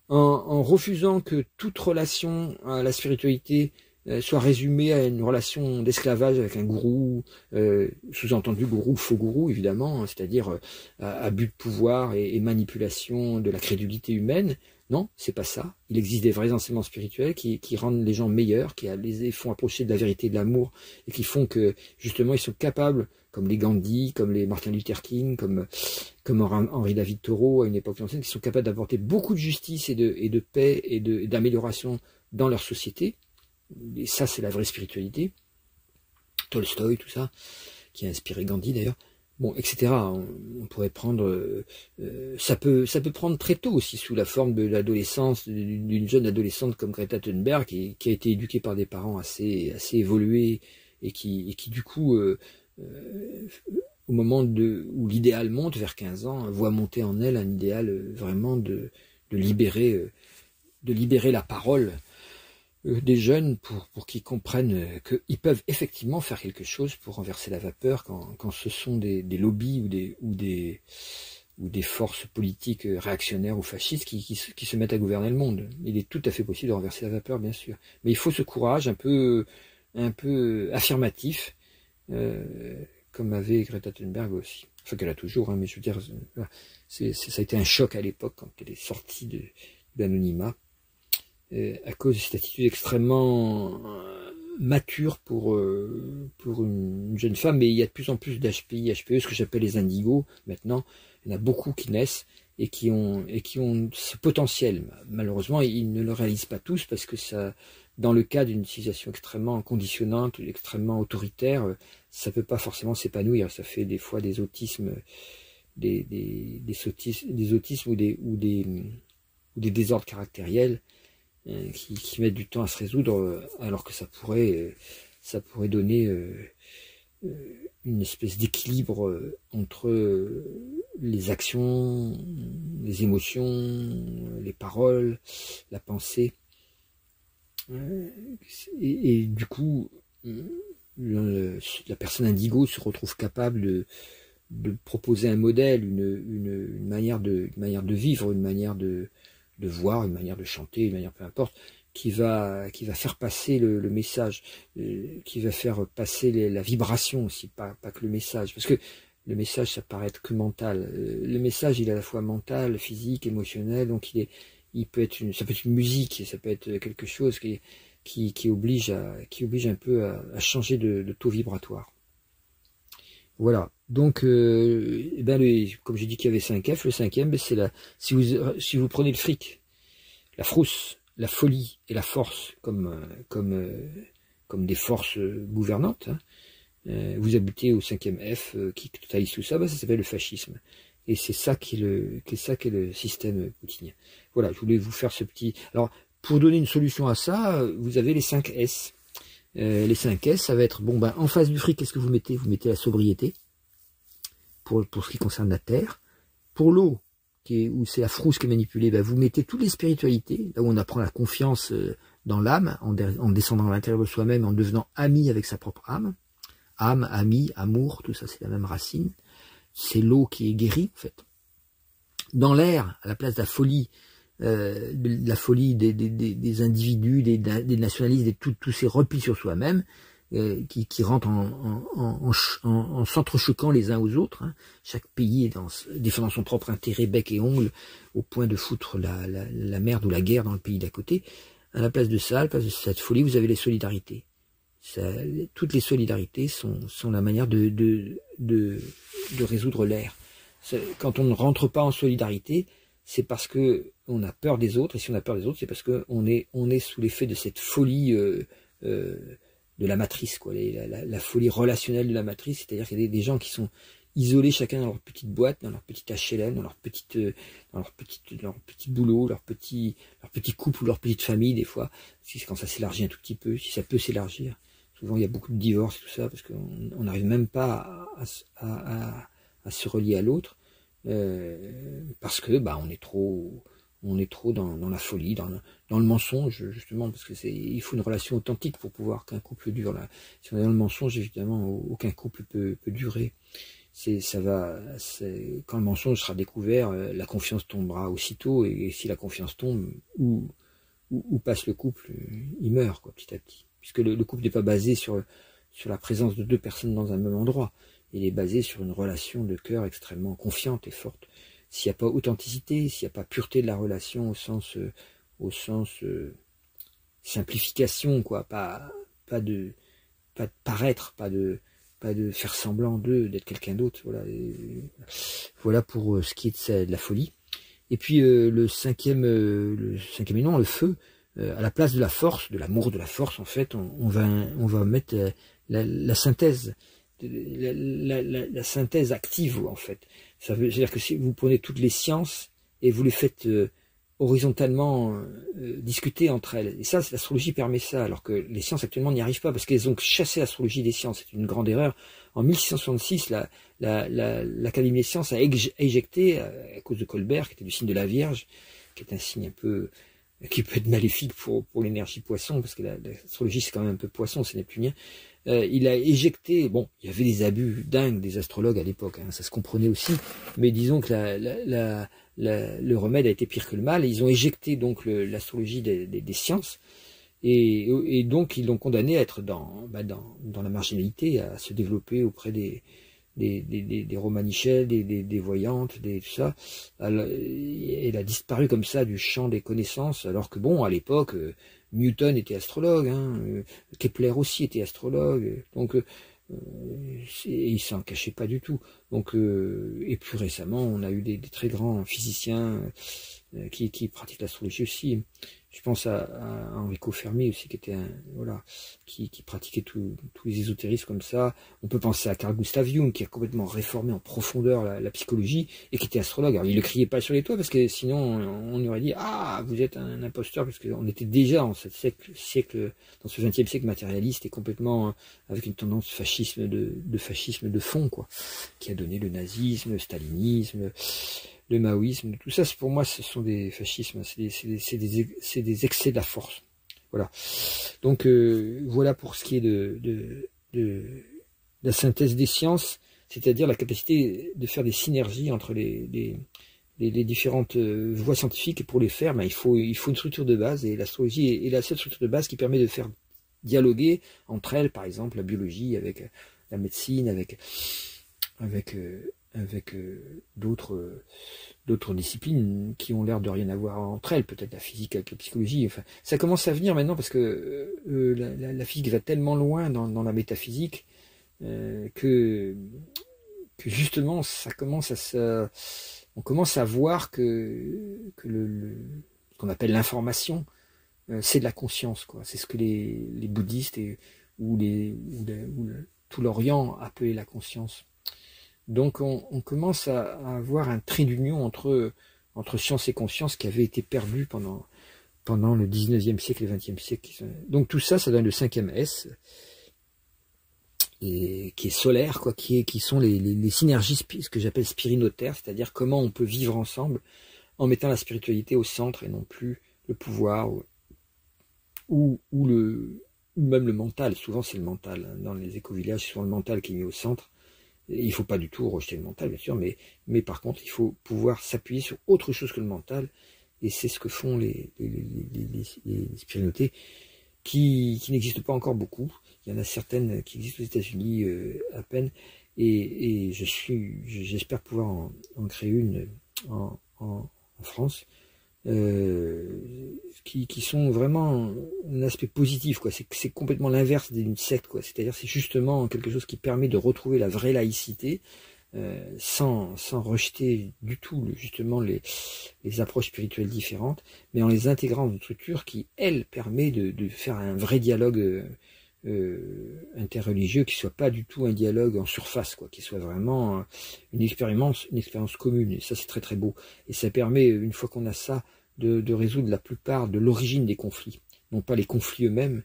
en refusant que toute relation à la spiritualité soit résumée à une relation d'esclavage avec un gourou, sous-entendu gourou, faux gourou évidemment, c'est-à-dire abus de pouvoir et manipulation de la crédulité humaine. Non, c'est pas ça. Il existe des vrais enseignements spirituels qui rendent les gens meilleurs, qui les font approcher de la vérité, de l'amour, et qui font que justement ils sont capables, comme les Gandhi, comme les Martin Luther King, comme Henri David Thoreau à une époque ancienne, qui sont capables d'apporter beaucoup de justice et de paix et d'amélioration dans leur société. Et ça, c'est la vraie spiritualité. Tolstoï, tout ça, qui a inspiré Gandhi d'ailleurs. Bon, etc. On pourrait prendre... ça peut prendre très tôt aussi, sous la forme de l'adolescence, d'une jeune adolescente comme Greta Thunberg, qui a été éduquée par des parents assez évolués, et qui du coup, au moment où l'idéal monte, vers 15 ans, voit monter en elle un idéal vraiment de libérer la parole des jeunes pour qu'ils comprennent qu'ils peuvent effectivement faire quelque chose pour renverser la vapeur quand ce sont des lobbies ou des forces politiques réactionnaires ou fascistes qui se mettent à gouverner le monde. Il est tout à fait possible de renverser la vapeur, bien sûr. Mais il faut ce courage un peu affirmatif, comme avait Greta Thunberg aussi. Enfin, qu'elle a toujours, hein, mais je veux dire, ça a été un choc à l'époque quand elle est sortie de l'anonymat. À cause de cette attitude extrêmement mature pour une jeune femme, mais il y a de plus en plus d'HPI, HPE, ce que j'appelle les indigos, maintenant, il y en a beaucoup qui naissent et qui ont ce potentiel. Malheureusement, ils ne le réalisent pas tous parce que ça, dans le cas d'une utilisation extrêmement conditionnante, extrêmement autoritaire, ça peut pas forcément s'épanouir, ça fait des fois des autismes, des autismes ou des désordres caractériels qui mettent du temps à se résoudre, alors que ça pourrait donner une espèce d'équilibre entre les actions, les émotions, les paroles, la pensée. Et du coup, la personne indigo se retrouve capable de proposer un modèle, une manière de vivre, une manière de voir, une manière de chanter, une manière peu importe, qui va faire passer le message, qui va faire passer la vibration aussi, pas que le message, parce que le message ça paraît être que mental. Le message il est à la fois mental, physique, émotionnel, donc ça peut être une musique, ça peut être quelque chose qui qui oblige un peu à changer de taux vibratoire. Voilà. Donc, comme j'ai dit qu'il y avait 5 F, le cinquième, ben, c'est si vous prenez le fric, la frousse, la folie et la force comme des forces gouvernantes, hein, vous habitez au 5e F qui totalise tout ça, ben, ça s'appelle le fascisme. Et c'est ça qui est le système poutinien. Voilà, je voulais vous faire ce petit... Alors, pour donner une solution à ça, vous avez les 5 S. Les 5 S, ça va être, bon, ben, en face du fric, qu'est-ce que vous mettez? Vous mettez la sobriété, pour ce qui concerne la terre. Pour l'eau, où c'est la frousse qui est manipulée, ben, vous mettez toutes les spiritualités, là où on apprend la confiance dans l'âme, en descendant à l'intérieur de soi-même, en devenant ami avec sa propre âme. Âme, ami, amour, tout ça c'est la même racine. C'est l'eau qui est guérie, en fait. Dans l'air, à la place de la folie, des individus, des nationalistes, tous ces replis sur soi-même, qui rentrent en s'entrechoquant les uns aux autres. Hein. Chaque pays est défendant son propre intérêt, bec et ongle, au point de foutre la merde ou la guerre dans le pays d'à côté. À la place de ça, à la place de cette folie, vous avez les solidarités. Toutes les solidarités sont la manière de résoudre l'air. Quand on ne rentre pas en solidarité, c'est parce que on a peur des autres, et si on a peur des autres, c'est parce que on est sous l'effet de cette folie de la matrice, quoi, la folie relationnelle de la matrice, c'est-à-dire qu'il y a des gens qui sont isolés chacun dans leur petite boîte, dans leur petite HLM, dans leur petit boulot, leur petit couple ou leur petite famille, des fois, quand ça s'élargit un tout petit peu, si ça peut s'élargir. Souvent, il y a beaucoup de divorces et tout ça, parce qu'on n'arrive même pas à se relier à l'autre, parce que on est trop dans la folie, dans le mensonge, justement, parce que il faut une relation authentique pour pouvoir qu'un couple dure. Là. Si on est dans le mensonge, évidemment, aucun couple peut durer. Quand le mensonge sera découvert, la confiance tombera aussitôt, et si la confiance tombe, où passe le couple, il meurt, quoi, petit à petit. Puisque le couple n'est pas basé sur la présence de deux personnes dans un même endroit. Il est basé sur une relation de cœur extrêmement confiante et forte. S'il n'y a pas authenticité, s'il n'y a pas pureté de la relation au sens simplification, quoi, pas de paraître, pas de faire semblant d'être quelqu'un d'autre. Voilà pour ce qui est de la folie. Et puis le cinquième élément, le feu, à la place de la force, de l'amour de la force, en fait, on va mettre la synthèse, la synthèse active, en fait. Ça veut dire que si vous prenez toutes les sciences et vous les faites horizontalement discuter entre elles, et ça, l'astrologie permet ça, alors que les sciences actuellement n'y arrivent pas, parce qu'elles ont chassé l'astrologie des sciences. C'est une grande erreur. En 1666, l'Académie des sciences a éjecté, à cause de Colbert, qui était du signe de la Vierge, qui est un signe un peu qui peut être maléfique pour l'énergie poisson, parce que l'astrologie c'est quand même un peu poisson, c'est neptunien. Il a éjecté, bon, il y avait des abus dingues des astrologues à l'époque, hein, ça se comprenait aussi, mais disons que le remède a été pire que le mal, et ils ont éjecté donc l'astrologie des sciences, et donc ils l'ont condamné à être dans la marginalité, à se développer auprès des romanichels, des voyantes, tout ça. Elle a disparu comme ça du champ des connaissances, alors que bon, à l'époque, Newton était astrologue, hein, Kepler aussi était astrologue, donc il s'en cachait pas du tout. Donc, et plus récemment, on a eu des très grands physiciens qui pratiquent l'astrologie aussi. Je pense à Enrico Fermi aussi, qui était qui pratiquait tous les ésotérismes comme ça. On peut penser à Carl Gustav Jung, qui a complètement réformé en profondeur la psychologie, et qui était astrologue. Alors, il ne criait pas sur les toits, parce que sinon, on aurait dit, ah, vous êtes un imposteur, parce qu'on était déjà dans ce siècle, dans ce 20e siècle matérialiste, et complètement avec une tendance fascisme de fascisme de fond, quoi, qui a donné le nazisme, le stalinisme, le maoïsme, tout ça, pour moi, ce sont des fascismes, c'est des excès de la force. Voilà. Donc, voilà pour ce qui est de la synthèse des sciences, c'est-à-dire la capacité de faire des synergies entre les différentes voies scientifiques, et pour les faire, il faut une structure de base, et l'astrologie est la seule structure de base qui permet de faire dialoguer entre elles, par exemple, la biologie avec la médecine, avec d'autres disciplines qui ont l'air de rien avoir entre elles, peut-être la physique avec la psychologie. Enfin, ça commence à venir maintenant parce que la physique va tellement loin dans la métaphysique que justement on commence à voir que ce qu'on appelle l'information, c'est de la conscience, quoi. C'est ce que les bouddhistes ou tout l'Orient appelait la conscience. Donc on commence à avoir un trait d'union entre science et conscience qui avait été perdu pendant le 19e siècle et le 20e siècle. Donc tout ça, ça donne le 5e S, et qui est solaire, quoi, qui sont les synergies, ce que j'appelle spirinotaires, c'est-à-dire comment on peut vivre ensemble en mettant la spiritualité au centre et non plus le pouvoir ou même le mental. Souvent c'est le mental, dans les éco-villages, c'est souvent le mental qui est mis au centre. Et il ne faut pas du tout rejeter le mental, bien sûr, mais par contre il faut pouvoir s'appuyer sur autre chose que le mental, et c'est ce que font les spirinotés qui n'existent pas encore beaucoup. Il y en a certaines qui existent aux États-Unis à peine, et j'espère pouvoir en créer une en France, qui sont vraiment un aspect positif, quoi. C'est complètement l'inverse d'une secte, quoi. C'est-à-dire c'est justement quelque chose qui permet de retrouver la vraie laïcité, sans rejeter du tout justement les approches spirituelles différentes, mais en les intégrant dans une structure qui, elle, permet de faire un vrai dialogue interreligieux, qui soit pas du tout un dialogue en surface, quoi, qui soit vraiment une expérience commune. Et ça, c'est très très beau. Et ça permet, une fois qu'on a ça, de résoudre la plupart de l'origine des conflits. Non pas les conflits eux-mêmes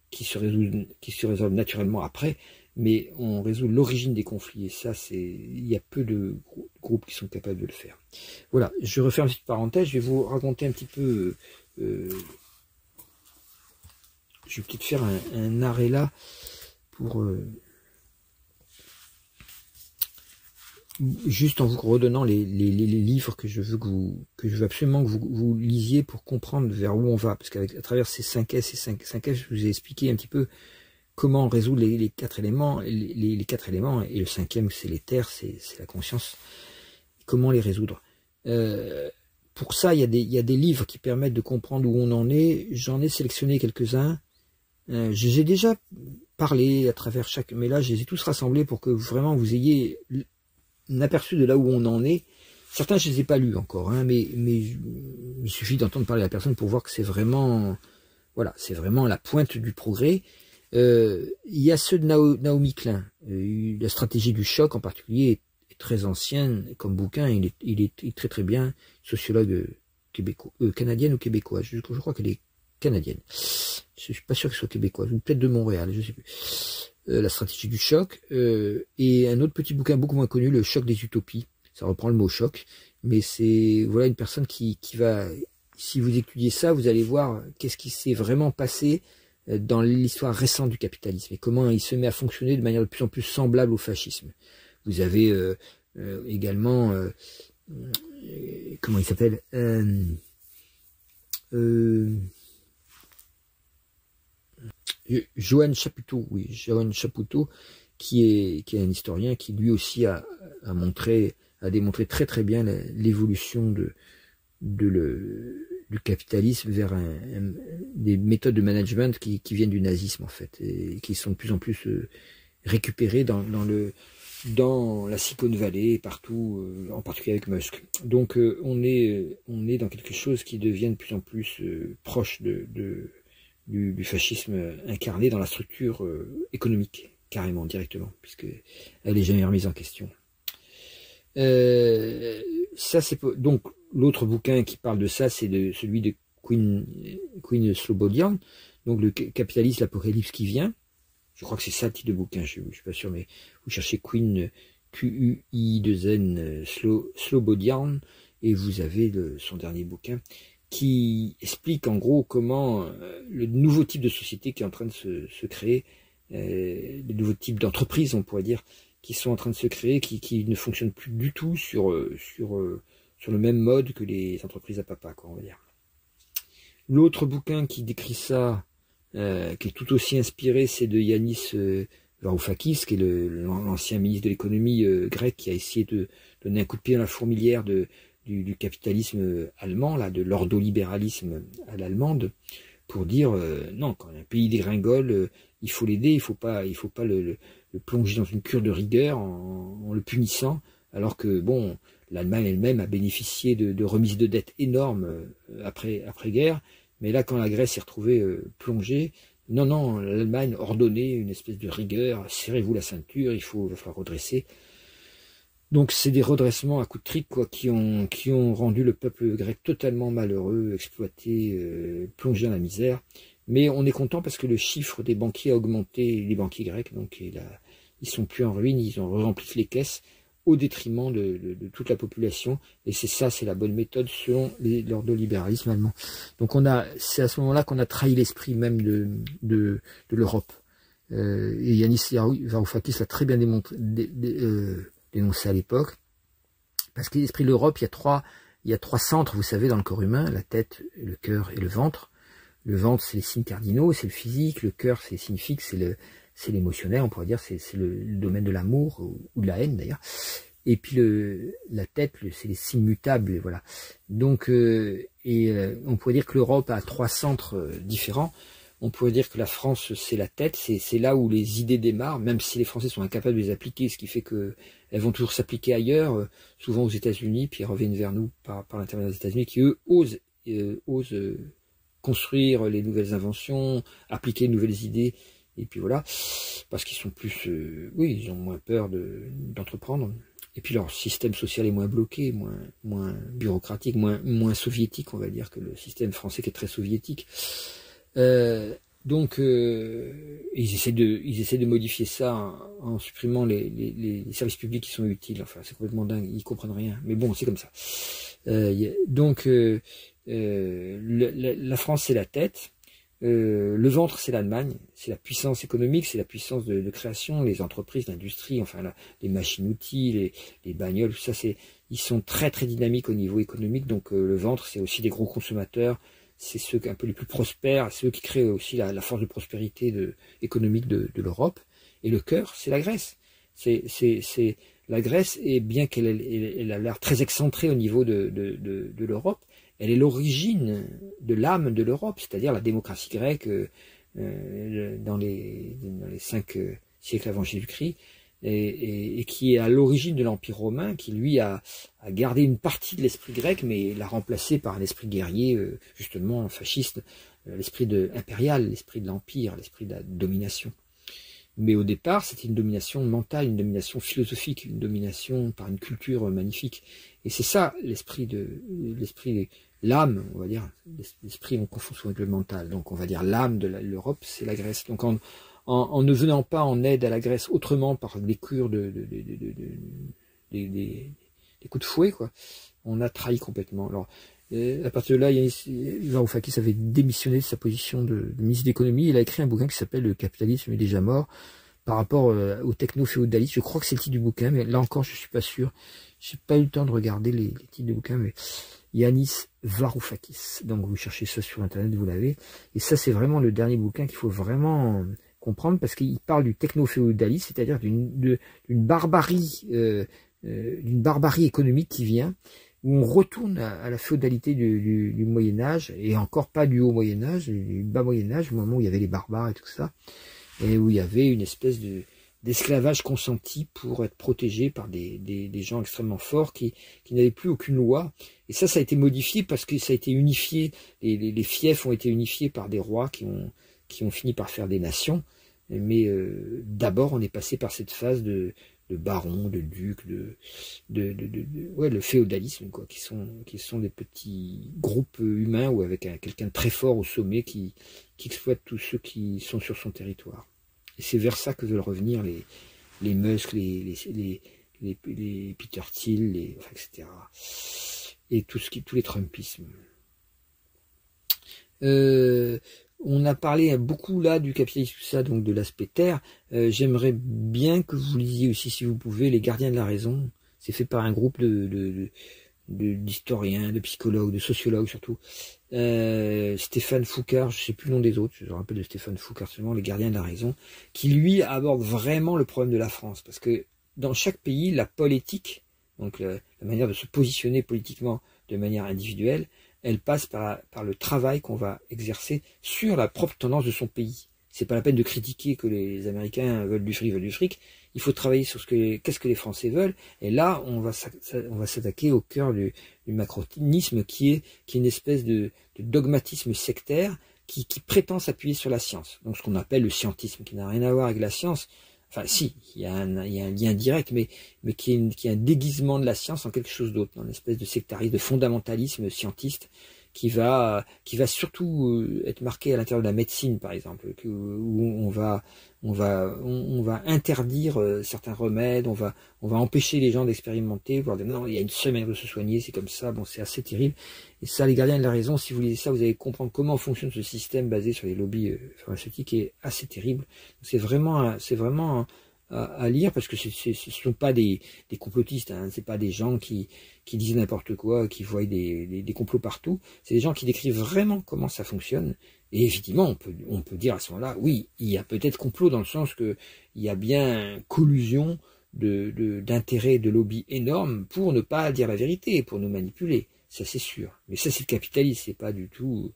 qui se résolvent naturellement après, mais on résout l'origine des conflits. Et ça, il y a peu de groupes qui sont capables de le faire. Voilà, je referme cette parenthèse. Je vais vous raconter un petit peu. Je vais peut-être faire un arrêt là pour juste en vous redonnant les livres que je veux absolument que vous lisiez pour comprendre vers où on va, parce qu'à travers ces 5S et 5F, je vous ai expliqué un petit peu comment résoudre les 4 éléments, les 4 éléments, et le 5e c'est l'éther, c'est la conscience, comment les résoudre. Pour ça, il y a des livres qui permettent de comprendre où on en est. J'en ai sélectionné quelques-uns. Je les ai déjà parlé à travers chaque, mais là je les ai tous rassemblés pour que vraiment vous ayez un aperçu de là où on en est. Certains je les ai pas lus encore, hein, mais il suffit d'entendre parler à la personne pour voir que c'est vraiment, voilà, c'est vraiment la pointe du progrès. Il y a ceux de Naomi Klein, la stratégie du choc en particulier est très ancienne comme bouquin. Il est très très bien, sociologue québécois, canadienne ou québécoise, je crois qu'elle est canadienne. Je suis pas sûr qu'elle soit québécoise, ou peut-être de Montréal, je sais plus. La stratégie du choc, et un autre petit bouquin beaucoup moins connu, le choc des utopies. Ça reprend le mot choc, mais c'est, voilà, une personne qui va, si vous étudiez ça, vous allez voir qu'est-ce qui s'est vraiment passé dans l'histoire récente du capitalisme et comment il se met à fonctionner de manière de plus en plus semblable au fascisme. Vous avez également, comment il s'appelle, Johan Chapoutot, oui, Johan Chapoutot, qui est un historien qui lui aussi a démontré très très bien l'évolution du capitalisme vers des méthodes de management qui viennent du nazisme en fait, et qui sont de plus en plus récupérées dans la Silicon Valley, partout, en particulier avec Musk. Donc on est dans quelque chose qui devient de plus en plus proche du fascisme incarné dans la structure économique, carrément, directement, puisque elle n'est jamais remise en question. Ça, c'est donc l'autre bouquin qui parle de ça, c'est celui de Queen Slobodian, donc le capitalisme, l'apocalypse qui vient. Je crois que c'est ça le titre de bouquin, je suis pas sûr, mais vous cherchez Queen, Q-U-I-2-N, Slobodian, et vous avez son dernier bouquin, qui explique en gros comment le nouveau type de société qui est en train de se créer, le nouveau type d'entreprise, on pourrait dire, qui sont en train de se créer, qui ne fonctionnent plus du tout sur le même mode que les entreprises à papa, quoi, on va dire. L'autre bouquin qui décrit ça, qui est tout aussi inspiré, c'est de Yanis Varoufakis, qui est l'ancien ministre de l'économie grec, qui a essayé de donner un coup de pied dans la fourmilière du capitalisme allemand, là, de l'ordolibéralisme à l'allemande, pour dire non, quand un pays dégringole, il faut l'aider, il faut pas le plonger dans une cure de rigueur en le punissant, alors que bon, l'Allemagne elle-même a bénéficié de remises de dettes énormes après-guerre, mais là quand la Grèce s'est retrouvée plongée, non, l'Allemagne ordonnait une espèce de rigueur, serrez-vous la ceinture, il va falloir redresser. Donc c'est des redressements à coups de trick quoi, qui ont rendu le peuple grec totalement malheureux, exploité, plongé dans la misère. Mais on est content parce que le chiffre des banquiers a augmenté, les banquiers grecs, donc ils sont plus en ruine, ils ont rempli les caisses au détriment de toute la population. Et c'est la bonne méthode selon l'ordolibéralisme allemand. Donc c'est à ce moment-là qu'on a trahi l'esprit même de l'Europe. Et Yanis Varoufakis l'a très bien dénoncé à l'époque, parce que l'esprit de l'Europe, il y a trois centres, vous savez, dans le corps humain, la tête, le cœur et le ventre. Le ventre, c'est les signes cardinaux, c'est le physique, le cœur, c'est les signes fixes, c'est l'émotionnel, on pourrait dire, c'est le domaine de l'amour, ou de la haine d'ailleurs. Et puis la tête, c'est les signes mutables, voilà. Donc, on pourrait dire que l'Europe a trois centres différents. On pourrait dire que la France, c'est la tête, c'est là où les idées démarrent, même si les Français sont incapables de les appliquer, ce qui fait qu'elles vont toujours s'appliquer ailleurs, souvent aux États-Unis, puis elles reviennent vers nous par l'intermédiaire des États-Unis, qui eux osent construire les nouvelles inventions, appliquer de nouvelles idées, et puis voilà, parce qu'ils sont plus, ils ont moins peur d'entreprendre. Et puis leur système social est moins bloqué, moins bureaucratique, moins soviétique, on va dire, que le système français qui est très soviétique. Donc ils essaient de modifier ça en supprimant les services publics qui sont utiles. Enfin, c'est complètement dingue, ils comprennent rien. Mais bon, c'est comme ça. La France, c'est la tête. Le ventre, c'est l'Allemagne, c'est la puissance économique, c'est la puissance de création, les entreprises, l'industrie, enfin les machines-outils, les bagnoles, tout ça, ils sont très très dynamiques au niveau économique. Donc le ventre, c'est aussi des gros consommateurs, c'est ceux un peu les plus prospères, c'est eux qui créent aussi la force de prospérité économique de l'Europe. Et le cœur, c'est la Grèce. C'est la Grèce, et bien qu'elle a l'air très excentrée au niveau de l'Europe, elle est l'origine de l'âme de l'Europe, c'est-à-dire la démocratie grecque dans les 5 siècles avant Jésus-Christ, et qui est à l'origine de l'Empire romain, qui lui a gardé une partie de l'esprit grec, mais l'a remplacé par un esprit guerrier, justement fasciste, l'esprit impérial, l'esprit de l'Empire, l'esprit de la domination. Mais au départ, c'était une domination mentale, une domination philosophique, une domination par une culture magnifique. Et c'est ça l'esprit l'âme, on va dire. L'esprit, on confond souvent avec le mental. Donc on va dire l'âme de l'Europe, c'est la Grèce. Donc en ne venant pas en aide à la Grèce autrement par des cures des coups de fouet, quoi, on a trahi complètement. Alors à partir de là, Yanis Varoufakis avait démissionné de sa position de ministre d'économie. Il a écrit un bouquin qui s'appelle Le capitalisme est déjà mort, par rapport au techno-féodalisme. Je crois que c'est le titre du bouquin, mais là encore, je suis pas sûr. J'ai pas eu le temps de regarder les titres du bouquin, mais Yanis Varoufakis. Donc vous cherchez ça sur Internet, vous l'avez. Et ça, c'est vraiment le dernier bouquin qu'il faut vraiment comprendre, parce qu'il parle du techno-féodalisme, c'est-à-dire d'une barbarie économique qui vient, où on retourne à la féodalité du Moyen-Âge, et encore pas du haut Moyen-Âge, du bas Moyen-Âge, au moment où il y avait les barbares et tout ça, et où il y avait une espèce d'esclavage consenti pour être protégé par des gens extrêmement forts qui n'avaient plus aucune loi. Et ça a été modifié parce que ça a été unifié, les fiefs ont été unifiés par des rois qui ont fini par faire des nations. Mais d'abord, on est passé par cette phase de barons, de ducs, le féodalisme, quoi, qui sont des petits groupes humains ou avec quelqu'un de très fort au sommet qui exploite tous ceux qui sont sur son territoire. Et c'est vers ça que veulent revenir les Musk, les Peter Thiel, etc. Et tous les Trumpismes. On a parlé beaucoup là du capitalisme, tout ça, donc de l'aspect terre. J'aimerais bien que vous lisiez aussi, si vous pouvez, Les Gardiens de la Raison. C'est fait par un groupe de d'historiens, de psychologues, de sociologues surtout. Stéphane Foucart, je sais plus le nom des autres, je me rappelle de Stéphane Foucart seulement, les gardiens de la raison, qui lui aborde vraiment le problème de la France, parce que dans chaque pays, la politique, donc la manière de se positionner politiquement de manière individuelle, elle passe par le travail qu'on va exercer sur la propre tendance de son pays. C'est pas la peine de critiquer que les Américains veulent du fric. Il faut travailler sur qu'est-ce que les Français veulent. Et là, on va s'attaquer au cœur du macronisme qui est une espèce de dogmatisme sectaire qui prétend s'appuyer sur la science. Donc ce qu'on appelle le scientisme, qui n'a rien à voir avec la science. Enfin, si, il y a un lien direct, mais qui est un déguisement de la science en quelque chose d'autre, une espèce de sectarisme, de fondamentalisme scientiste qui va surtout être marqué à l'intérieur de la médecine, par exemple, où on va interdire certains remèdes, on va empêcher les gens d'expérimenter, voire dire non, il y a une seule manière de se soigner, c'est comme ça, bon, c'est assez terrible. Et ça, les gardiens de la raison, si vous lisez ça, vous allez comprendre comment fonctionne ce système basé sur les lobbies pharmaceutiques, qui est assez terrible. C'est vraiment à lire, parce que ce sont pas des complotistes, hein, c'est pas des gens qui disent n'importe quoi, qui voient des complots partout. C'est des gens qui décrivent vraiment comment ça fonctionne. Et effectivement, on peut dire à ce moment-là, oui, il y a peut-être complot dans le sens que il y a bien collusion d'intérêts, de lobbies énormes pour ne pas dire la vérité, pour nous manipuler. Ça, c'est sûr. Mais ça, c'est le capitalisme, c'est pas du tout,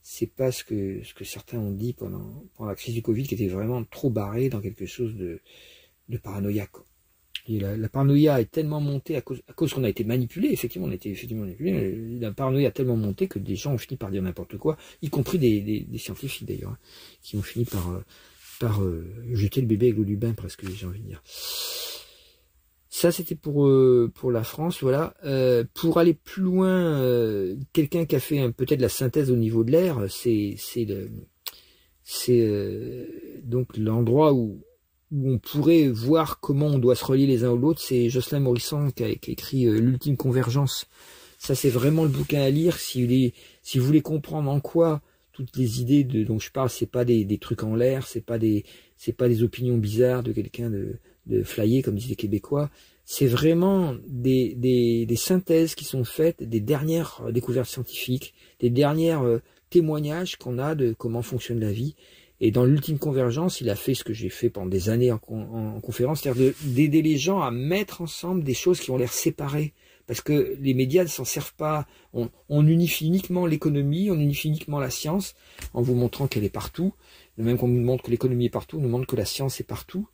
c'est pas ce que certains ont dit pendant la crise du Covid, qui était vraiment trop barré dans quelque chose de paranoïaque. Et la paranoïa est tellement montée à cause qu'on a été manipulé, effectivement, on a été effectivement manipulé, la paranoïa a tellement monté que des gens ont fini par dire n'importe quoi, y compris des scientifiques d'ailleurs, hein, qui ont fini par jeter le bébé avec l'eau du bain, presque, j'ai envie de dire. Ça, c'était pour la France, voilà. Pour aller plus loin, quelqu'un qui a fait peut-être la synthèse au niveau de l'air, c'est donc l'endroit où on pourrait voir comment on doit se relier les uns aux autres. C'est Jocelyn Morisson qui a écrit L'ultime convergence. Ça, c'est vraiment le bouquin à lire si vous voulez comprendre en quoi toutes les idées dont je parle, c'est pas des trucs en l'air, c'est pas des opinions bizarres de quelqu'un de flyé, comme disent les Québécois. C'est vraiment des synthèses qui sont faites des dernières découvertes scientifiques, des derniers témoignages qu'on a de comment fonctionne la vie. Et dans l'ultime convergence, il a fait ce que j'ai fait pendant des années en conférence, c'est-à-dire d'aider les gens à mettre ensemble des choses qui ont l'air séparées. Parce que les médias ne s'en servent pas. On unifie uniquement l'économie, on unifie uniquement la science, en vous montrant qu'elle est partout. De même qu'on nous montre que l'économie est partout, on nous montre que la science est partout.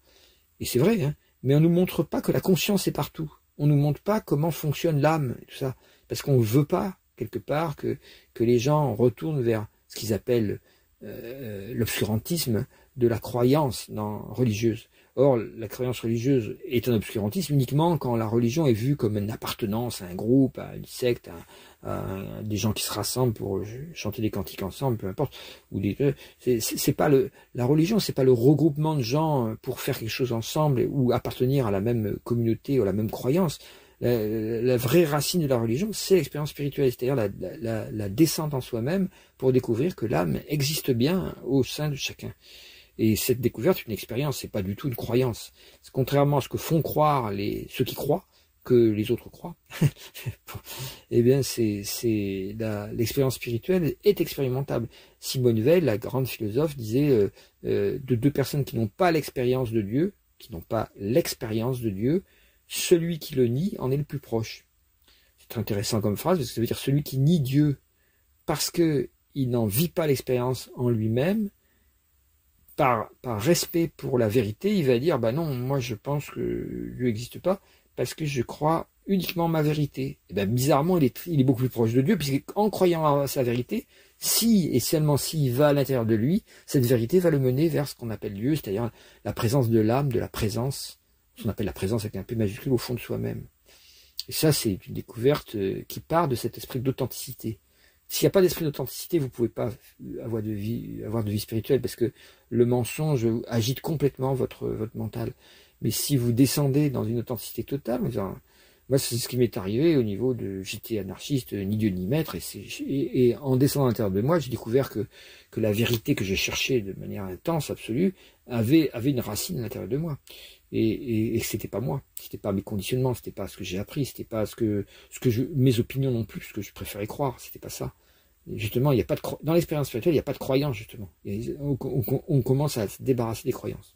Et c'est vrai, hein. Mais on nous montre pas que la conscience est partout. On nous montre pas comment fonctionne l'âme, et tout ça. Parce qu'on veut pas, quelque part, que les gens retournent vers ce qu'ils appellent l'obscurantisme de la croyance religieuse. Or, la croyance religieuse est un obscurantisme uniquement quand la religion est vue comme une appartenance à un groupe, à une secte, à des gens qui se rassemblent pour chanter des cantiques ensemble, peu importe. C'est pas la religion, c'est pas le regroupement de gens pour faire quelque chose ensemble ou appartenir à la même communauté ou à la même croyance. La vraie racine de la religion, c'est l'expérience spirituelle, c'est-à-dire la descente en soi-même pour découvrir que l'âme existe bien au sein de chacun. Et cette découverte, une expérience, c'est pas du tout une croyance. Contrairement à ce que font croire ceux qui croient, que les autres croient, eh bien, l'expérience spirituelle est expérimentable. Simone Weil, la grande philosophe, disait de deux personnes qui n'ont pas l'expérience de Dieu, celui qui le nie en est le plus proche. C'est intéressant comme phrase, parce que ça veut dire celui qui nie Dieu parce qu'il n'en vit pas l'expérience en lui-même, par respect pour la vérité, il va dire, bah non, moi je pense que Dieu n'existe pas, parce que je crois uniquement ma vérité. Et ben bizarrement, il est beaucoup plus proche de Dieu, puisqu'en croyant à sa vérité, si et seulement s'il va à l'intérieur de lui, cette vérité va le mener vers ce qu'on appelle Dieu, c'est-à-dire la présence de l'âme, de la présence, ce qu'on appelle la présence avec un P majuscule au fond de soi-même. Et ça, c'est une découverte qui part de cet esprit d'authenticité. S'il n'y a pas d'esprit d'authenticité, vous ne pouvez pas avoir de vie spirituelle, parce que le mensonge agite complètement votre mental. Mais si vous descendez dans une authenticité totale, moi c'est ce qui m'est arrivé au niveau de, j'étais anarchiste, ni Dieu ni maître, et en descendant à l'intérieur de moi, j'ai découvert que la vérité que j'ai cherchée de manière intense, absolue, avait une racine à l'intérieur de moi. et c'était pas moi, c'était pas mes conditionnements, c'était pas ce que j'ai appris, c'était pas mes opinions non plus, ce que je préférais croire, c'était pas ça. Et justement, il y a pas de dans l'expérience spirituelle, il n'y a pas de croyance justement. On commence à se débarrasser des croyances.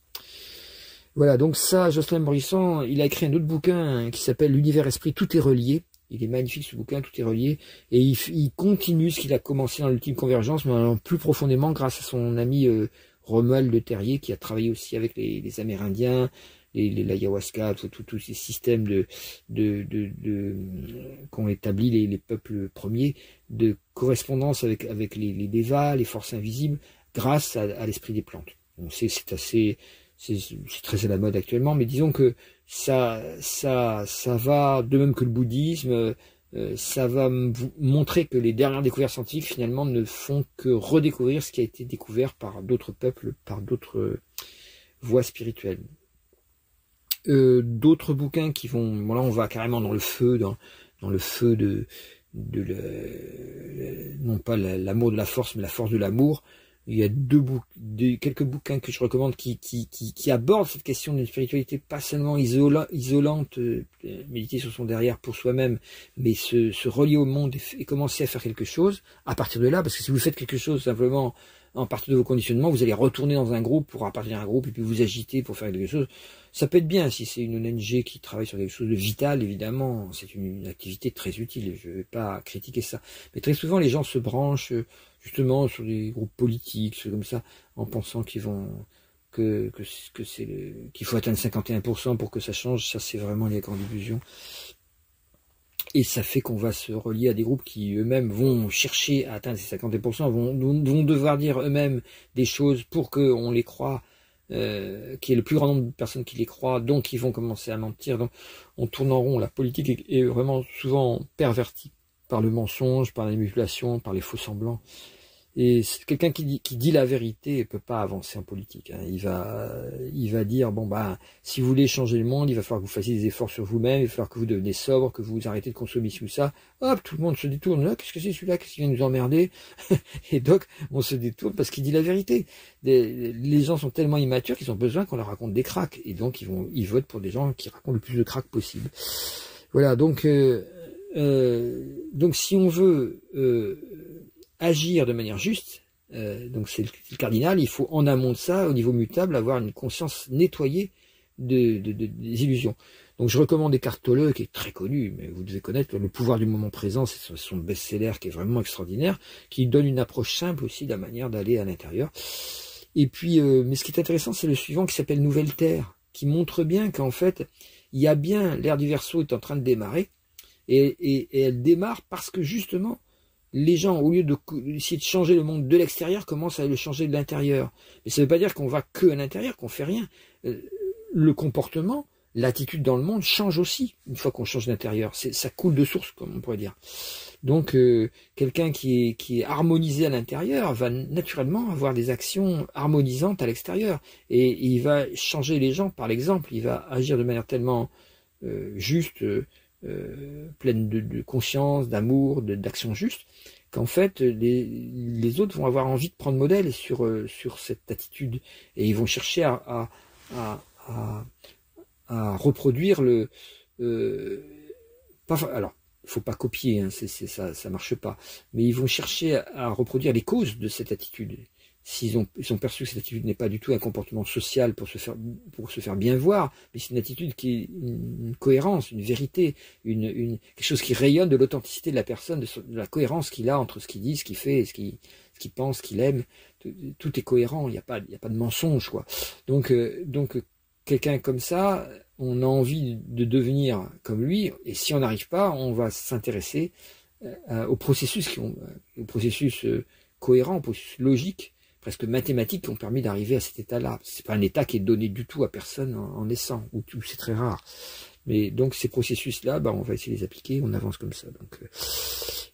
Voilà, donc ça, Jocelyn Morisson, il a écrit un autre bouquin qui s'appelle L'univers esprit, tout est relié. Il est magnifique ce bouquin, tout est relié. Et il continue ce qu'il a commencé dans l'ultime convergence, mais plus profondément grâce à son ami Romuald Le Terrier, qui a travaillé aussi avec les Amérindiens, l'ayahuasca, tous ces systèmes qu'ont établi les peuples premiers, de correspondance avec les devas, les forces invisibles, grâce à l'esprit des plantes. On sait c'est très à la mode actuellement, mais disons que ça va, de même que le bouddhisme, ça va vous montrer que les dernières découvertes scientifiques, finalement, ne font que redécouvrir ce qui a été découvert par d'autres peuples, par d'autres voies spirituelles. D'autres bouquins qui vont, bon là on va carrément dans le feu, dans le feu non pas l'amour de la force, mais la force de l'amour. Il y a quelques bouquins que je recommande qui abordent cette question d'une spiritualité pas seulement isolante, méditer sur son derrière pour soi-même, mais se relier au monde et commencer à faire quelque chose à partir de là, parce que si vous faites quelque chose simplement en partir de vos conditionnements, vous allez retourner dans un groupe pour appartenir à un groupe et puis vous agiter pour faire quelque chose. Ça peut être bien si c'est une ONG qui travaille sur quelque chose de vital, évidemment, c'est une activité très utile, je ne vais pas critiquer ça. Mais très souvent, les gens se branchent justement sur des groupes politiques, comme ça, en pensant qu'ils vont qu'il faut atteindre 51% pour que ça change. Ça, c'est vraiment les grandes illusions. Et ça fait qu'on va se relier à des groupes qui eux-mêmes vont chercher à atteindre ces 50%, vont devoir dire eux-mêmes des choses pour qu'on les croie, qu'il y ait le plus grand nombre de personnes qui les croient, donc ils vont commencer à mentir. Donc on tourne en rond. La politique est vraiment souvent pervertie par le mensonge, par la manipulation, par les faux semblants. Et quelqu'un qui dit la vérité ne peut pas avancer en politique. Hein. Il va dire, bon bah, si vous voulez changer le monde, il va falloir que vous fassiez des efforts sur vous-même, il va falloir que vous deveniez sobre, que vous arrêtez de consommer ci ou ça. Hop, tout le monde se détourne. Là, qu'est-ce que c'est celui-là? Qu'est-ce qu'il vient nous emmerder? Et donc, on se détourne parce qu'il dit la vérité. Les gens sont tellement immatures qu'ils ont besoin qu'on leur raconte des cracks. Et donc, ils votent pour des gens qui racontent le plus de cracks possible. Voilà, donc si on veut agir de manière juste, donc c'est le cardinal, il faut en amont de ça, au niveau mutable, avoir une conscience nettoyée des illusions. Donc je recommande Eckhart Tolle, qui est très connu, mais vous devez connaître Le pouvoir du moment présent, c'est son best-seller qui est vraiment extraordinaire, qui donne une approche simple aussi de la manière d'aller à l'intérieur. Et puis, mais ce qui est intéressant, c'est le suivant qui s'appelle Nouvelle Terre, qui montre bien qu'en fait, il y a bien, l'ère du Verseau est en train de démarrer, et elle démarre parce que justement, les gens, au lieu d'essayer de changer le monde de l'extérieur, commencent à le changer de l'intérieur. Mais ça ne veut pas dire qu'on va que à l'intérieur, qu'on fait rien. Le comportement, l'attitude dans le monde change aussi, une fois qu'on change d'intérieur. Ça coule de source, comme on pourrait dire. Donc, quelqu'un qui est harmonisé à l'intérieur va naturellement avoir des actions harmonisantes à l'extérieur. Et il va changer les gens par l'exemple. Il va agir de manière tellement juste, pleine de conscience, d'amour, d'action juste, qu'en fait les autres vont avoir envie de prendre modèle sur cette attitude et ils vont chercher à reproduire alors il faut pas copier, hein, ça marche pas, mais ils vont chercher à reproduire les causes de cette attitude. Ils ont perçu que cette attitude n'est pas du tout un comportement social pour se faire bien voir, mais c'est une attitude qui est une cohérence, une vérité, quelque chose qui rayonne de l'authenticité de la personne, de la cohérence qu'il a entre ce qu'il dit, ce qu'il fait, ce qu'il pense, ce qu'il aime. Tout est cohérent, il n'y a pas de mensonge, quoi. Donc quelqu'un comme ça, on a envie de devenir comme lui, et si on n'arrive pas, on va s'intéresser au processus cohérent, au processus logique, presque mathématiques, qui ont permis d'arriver à cet état-là. C'est pas un état qui est donné du tout à personne en naissant, ou c'est très rare. Mais donc ces processus-là, on va essayer de les appliquer, on avance comme ça. Donc,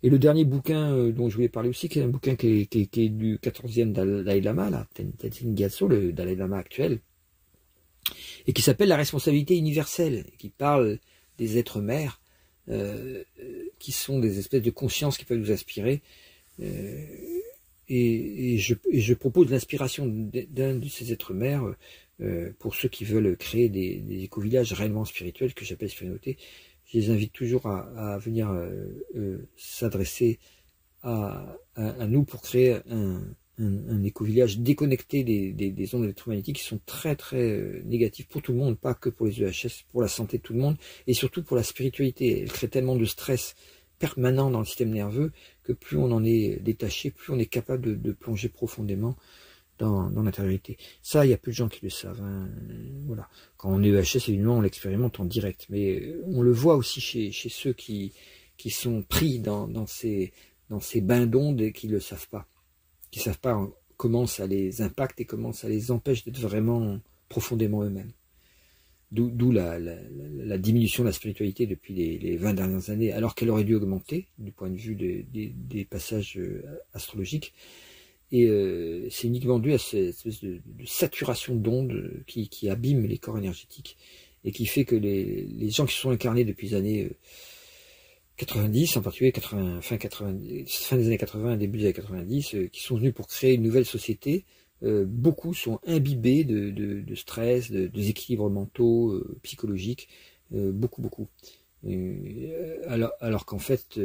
et le dernier bouquin dont je voulais parler aussi, qui est un bouquin qui est du 14e Dalai Lama, là, Tenzin Gyatso, le Dalai Lama actuel, et qui s'appelle La responsabilité universelle, et qui parle des êtres mères, qui sont des espèces de consciences qui peuvent nous aspirer, et je propose l'inspiration d'un de ces êtres mères pour ceux qui veulent créer des éco-villages réellement spirituels, que j'appelle spiritualité. Je les invite toujours à venir s'adresser à nous pour créer un éco-village déconnecté des ondes électromagnétiques qui sont très très négatives pour tout le monde, pas que pour les EHS, pour la santé de tout le monde, et surtout pour la spiritualité. Elle crée tellement de stress permanent dans le système nerveux que plus on en est détaché, plus on est capable de plonger profondément dans l'intériorité. Ça, il y a peu de gens qui le savent. Hein. Voilà. Quand on est EHS, évidemment, on l'expérimente en direct, mais on le voit aussi chez ceux qui sont pris dans ces bains d'ondes et qui ne le savent pas. Qui ne savent pas comment ça les impacte et comment ça les empêche d'être vraiment profondément eux-mêmes. D'où la diminution de la spiritualité depuis les 20 dernières années, alors qu'elle aurait dû augmenter du point de vue des passages astrologiques. Et c'est uniquement dû à cette espèce de saturation d'ondes qui abîme les corps énergétiques et qui fait que les gens qui se sont incarnés depuis les années 90, en particulier fin des années 80, début des années 90, qui sont venus pour créer une nouvelle société, beaucoup sont imbibés de stress, de déséquilibres mentaux, psychologiques, beaucoup. Alors qu'en fait,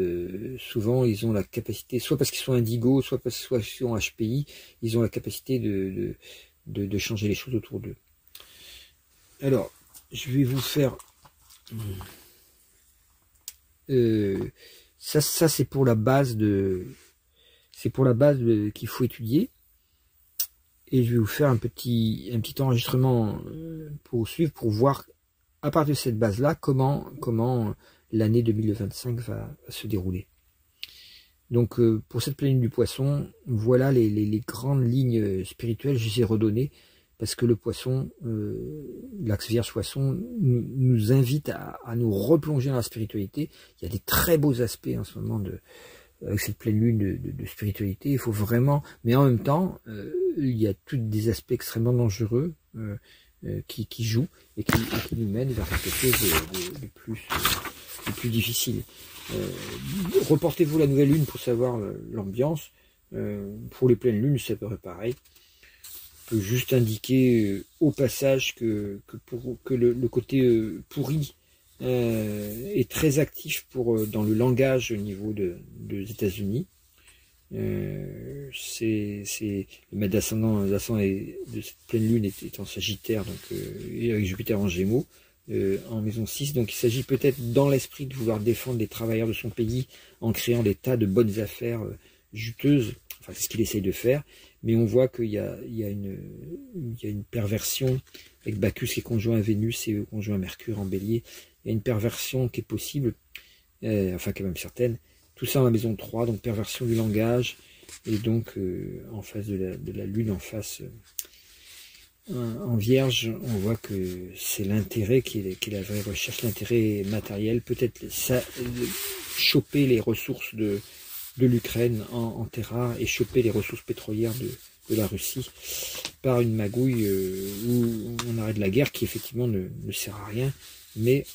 souvent, ils ont la capacité, soit parce qu'ils sont indigos, soit parce qu'ils sont HPI, ils ont la capacité de changer les choses autour d'eux. Alors, je vais vous faire... ça c'est pour la base qu'il faut étudier, et je vais vous faire un petit enregistrement pour suivre, pour voir à partir de cette base là comment l'année 2025 va se dérouler. Donc pour cette pleine lune du Poisson, voilà les grandes lignes spirituelles. Je les ai redonnées parce que le Poisson, l'axe Vierge-Poisson, nous invite à nous replonger dans la spiritualité. Il y a des très beaux aspects en ce moment avec cette pleine lune de spiritualité. Il faut vraiment, mais en même temps, il y a tous des aspects extrêmement dangereux qui jouent et qui nous mènent vers quelque chose de plus difficile. Reportez-vous la nouvelle lune pour savoir l'ambiance. Pour les pleines lunes, c'est à peu près pareil. Je peux juste indiquer au passage que le côté pourri est très actif dans le langage au niveau des États-Unis. Le maître d'ascendant de cette pleine lune est en Sagittaire, donc avec Jupiter en Gémeaux, en maison 6. Donc il s'agit peut-être dans l'esprit de vouloir défendre les travailleurs de son pays en créant des tas de bonnes affaires juteuses. Enfin, c'est ce qu'il essaye de faire, mais on voit qu'il y a une perversion avec Bacchus qui est conjoint à Vénus et conjoint à Mercure en Bélier. Il y a une perversion qui est possible, enfin quand même certaine. Tout ça en la maison 3, donc perversion du langage, et donc en face de la lune, en face en Vierge, on voit que c'est l'intérêt qui est la vraie recherche, l'intérêt matériel, peut-être choper les ressources de l'Ukraine en terres rares et choper les ressources pétrolières de la Russie par une magouille où on arrête la guerre qui effectivement ne sert à rien, mais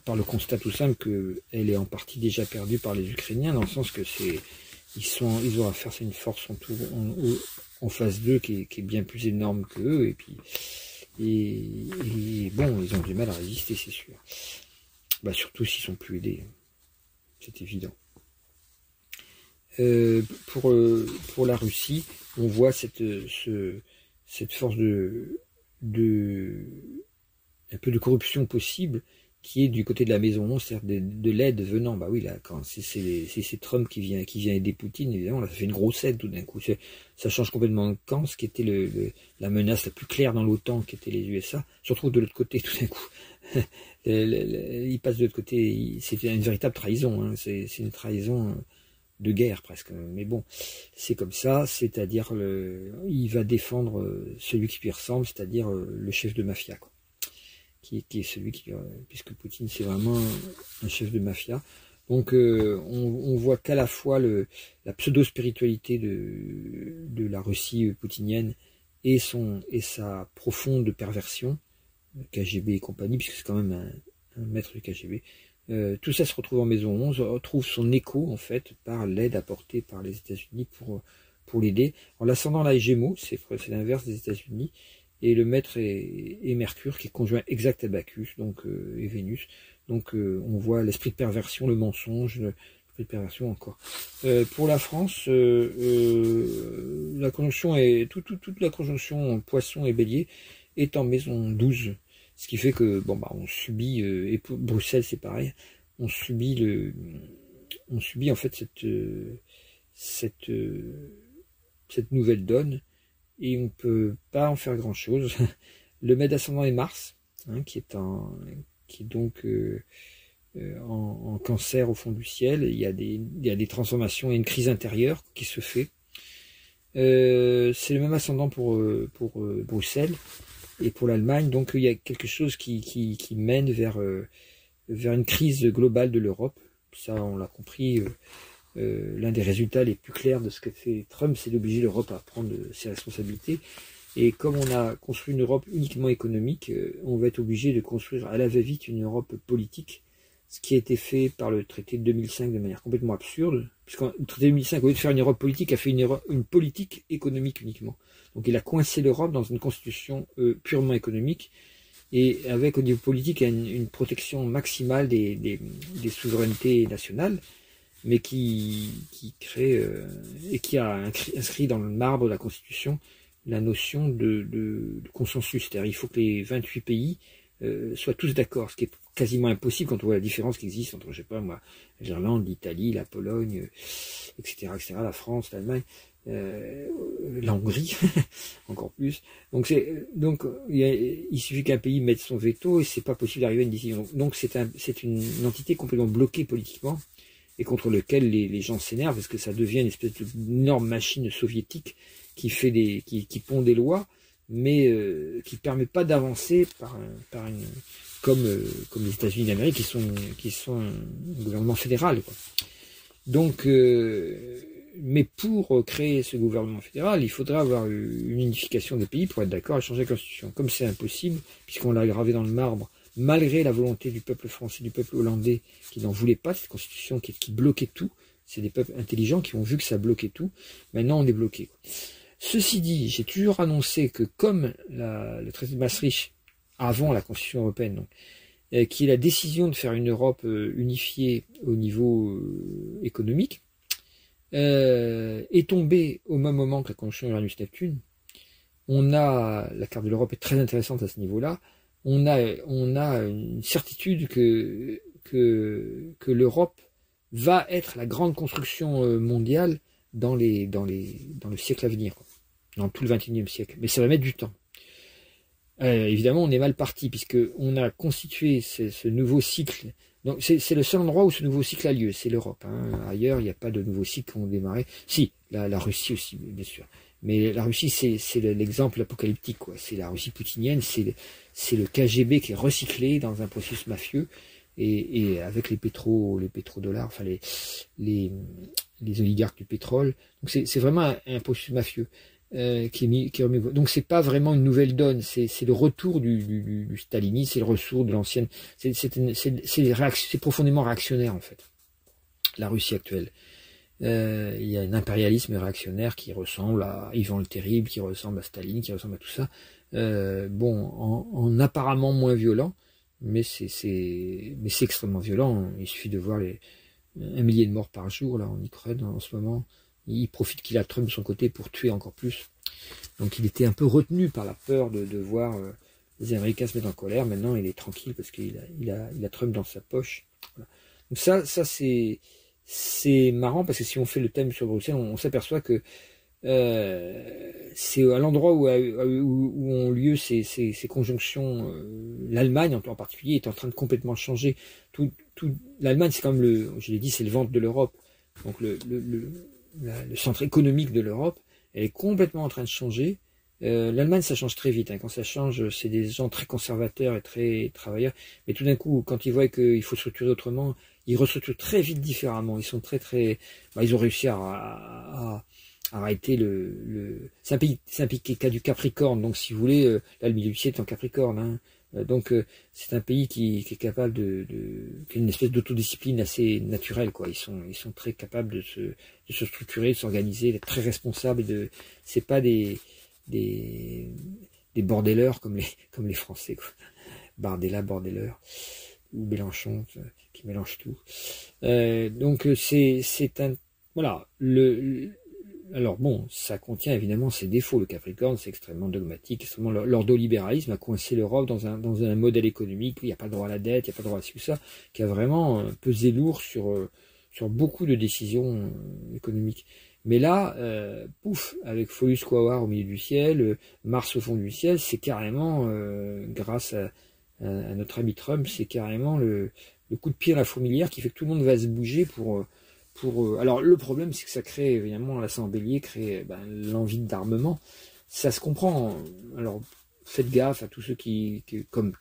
par le constat tout simple qu'elle est en partie déjà perdue par les Ukrainiens, dans le sens que ils ont à faire une force en face d'eux qui est bien plus énorme qu'eux, et bon, ils ont du mal à résister, c'est sûr. Surtout s'ils sont plus aidés, c'est évident. Pour la Russie, on voit cette force un peu de corruption possible qui est du côté de la maison 11, c'est-à-dire de l'aide venant. Bah oui, là, quand c'est Trump qui vient aider Poutine, évidemment, là, ça fait une grosse aide tout d'un coup. Ça change complètement de camp, ce qui était la menace la plus claire dans l'OTAN, qui était les USA, se retrouve de l'autre côté tout d'un coup. Il passe de l'autre côté, c'est une véritable trahison, hein, c'est une trahison de guerre presque. Mais bon, c'est comme ça, c'est-à-dire il va défendre celui qui lui ressemble, c'est-à-dire le chef de mafia, quoi. Qui est celui puisque Poutine c'est vraiment un chef de mafia. Donc on voit qu'à la fois la pseudo-spiritualité de la Russie poutinienne et sa profonde perversion, KGB et compagnie, puisque c'est quand même un maître du KGB, Tout ça se retrouve en maison 11, retrouve son écho en fait par l'aide apportée par les États-Unis pour l'aider. En l'ascendant là est Gémeaux, c'est l'inverse des États-Unis, et le maître est Mercure qui est conjoint exact à Bacchus, donc et Vénus. Donc on voit l'esprit de perversion, le mensonge, l'esprit de perversion encore. Pour la France, la conjonction est toute la conjonction Poisson et Bélier est en maison 12. Ce qui fait que bon bah on subit et pour Bruxelles c'est pareil, on subit en fait cette nouvelle donne et on peut pas en faire grand chose. Le maître ascendant est Mars, hein, qui est donc en Cancer au fond du ciel. Il y a des transformations et une crise intérieure qui se fait. C'est le même ascendant pour Bruxelles. Et pour l'Allemagne, donc il y a quelque chose qui mène vers une crise globale de l'Europe. Ça, on l'a compris. L'un des résultats les plus clairs de ce qu'a fait Trump, c'est d'obliger l'Europe à prendre ses responsabilités. Et comme on a construit une Europe uniquement économique, on va être obligé de construire à la va-vite une Europe politique, ce qui a été fait par le traité de 2005 de manière complètement absurde, puisque le traité de 2005, au lieu de faire une Europe politique, a fait une politique économique uniquement. Donc il a coincé l'Europe dans une constitution purement économique, et avec au niveau politique une protection maximale des souverainetés nationales, mais qui crée et qui a inscrit dans le marbre de la Constitution la notion de consensus. C'est-à-dire il faut que les 28 pays soient tous d'accord, ce qui est quasiment impossible quand on voit la différence qui existe entre, je sais pas moi, l'Irlande, l'Italie, la Pologne, etc., la France, l'Allemagne, la Hongrie, encore plus. Donc il suffit qu'un pays mette son veto et c'est pas possible d'arriver à une décision. Donc c'est une entité complètement bloquée politiquement et contre lequel les gens s'énervent parce que ça devient une espèce d'énorme machine soviétique qui pond des lois, mais qui ne permet pas d'avancer comme les États-Unis d'Amérique qui sont un gouvernement fédéral, quoi. Donc mais pour créer ce gouvernement fédéral, il faudrait avoir une unification des pays pour être d'accord à changer la Constitution. Comme c'est impossible, puisqu'on l'a gravé dans le marbre, malgré la volonté du peuple français, du peuple hollandais, qui n'en voulait pas, cette Constitution qui bloquait tout, c'est des peuples intelligents qui ont vu que ça bloquait tout, maintenant on est bloqué. Ceci dit, j'ai toujours annoncé que comme le traité de Maastricht, avant la Constitution européenne, donc, qui est la décision de faire une Europe unifiée au niveau économique, est tombée au même moment que la Convention Uranus-Neptune. La carte de l'Europe est très intéressante à ce niveau-là. On a une certitude que l'Europe va être la grande construction mondiale dans le siècle à venir, quoi. Dans tout le XXIe siècle. Mais ça va mettre du temps. Évidemment, on est mal parti, puisqu'on a constitué ce nouveau cycle. Donc c'est le seul endroit où ce nouveau cycle a lieu, c'est l'Europe, hein. Ailleurs, il n'y a pas de nouveaux cycles qui ont démarré. Si, la Russie aussi, bien sûr. Mais la Russie, c'est l'exemple apocalyptique, quoi. C'est la Russie poutinienne, c'est le KGB qui est recyclé dans un processus mafieux, et avec les pétrodollars, enfin les oligarques du pétrole. Donc c'est vraiment un processus mafieux. Qui est remis. Donc c'est pas vraiment une nouvelle donne, c'est le retour du stalinisme, c'est le retour de l'ancienne. C'est profondément réactionnaire en fait. La Russie actuelle. Il y a un impérialisme réactionnaire qui ressemble à Ivan le Terrible, qui ressemble à Staline, qui ressemble à tout ça. En apparemment moins violent, mais c'est extrêmement violent. Il suffit de voir 1 millier de morts par jour là en Ukraine en ce moment. Il profite qu'il a Trump de son côté pour tuer encore plus. Donc il était un peu retenu par la peur de voir les Américains se mettre en colère. Maintenant il est tranquille parce qu'il a Trump dans sa poche. Voilà. Donc ça c'est marrant parce que si on fait le thème sur Bruxelles, on s'aperçoit que c'est à l'endroit où ont lieu ces conjonctions. L'Allemagne en particulier est en train de complètement changer. L'Allemagne c'est comme je l'ai dit, c'est le ventre de l'Europe. Donc le centre économique de l'Europe, elle est complètement en train de changer. L'Allemagne, ça change très vite. Hein. Quand ça change, c'est des gens très conservateurs et très travailleurs. Mais tout d'un coup, quand ils voient qu'il faut structurer autrement, ils restructurent très vite différemment. Ils sont très... ils ont réussi à arrêter c'est un pays qui a du Capricorne. Donc, si vous voulez, là, le milieu du ciel est en Capricorne. Hein. C'est un pays qui est capable qui a une espèce d'autodiscipline assez naturelle, quoi. Ils sont très capables de se structurer, de s'organiser, d'être très responsables. C'est pas des bordeleurs comme les Français, quoi. Bardella, bordeleur, ou Mélenchon, qui mélange tout. C'est un, voilà, alors bon, ça contient évidemment ses défauts. Le Capricorne, c'est extrêmement dogmatique, extrêmement l'ordolibéralisme a coincé l'Europe dans un modèle économique où il n'y a pas le droit à la dette, il n'y a pas le droit à tout ça, qui a vraiment pesé lourd sur beaucoup de décisions économiques. Mais là, pouf, avec Folus Quawar au milieu du ciel, Mars au fond du ciel, c'est carrément, grâce à notre ami Trump, c'est carrément le coup de pied à la fourmilière qui fait que tout le monde va se bouger alors le problème, c'est que ça crée évidemment, l'ascendant Bélier crée l'envie d'armement. Ça se comprend. Alors faites gaffe à tous ceux qui comme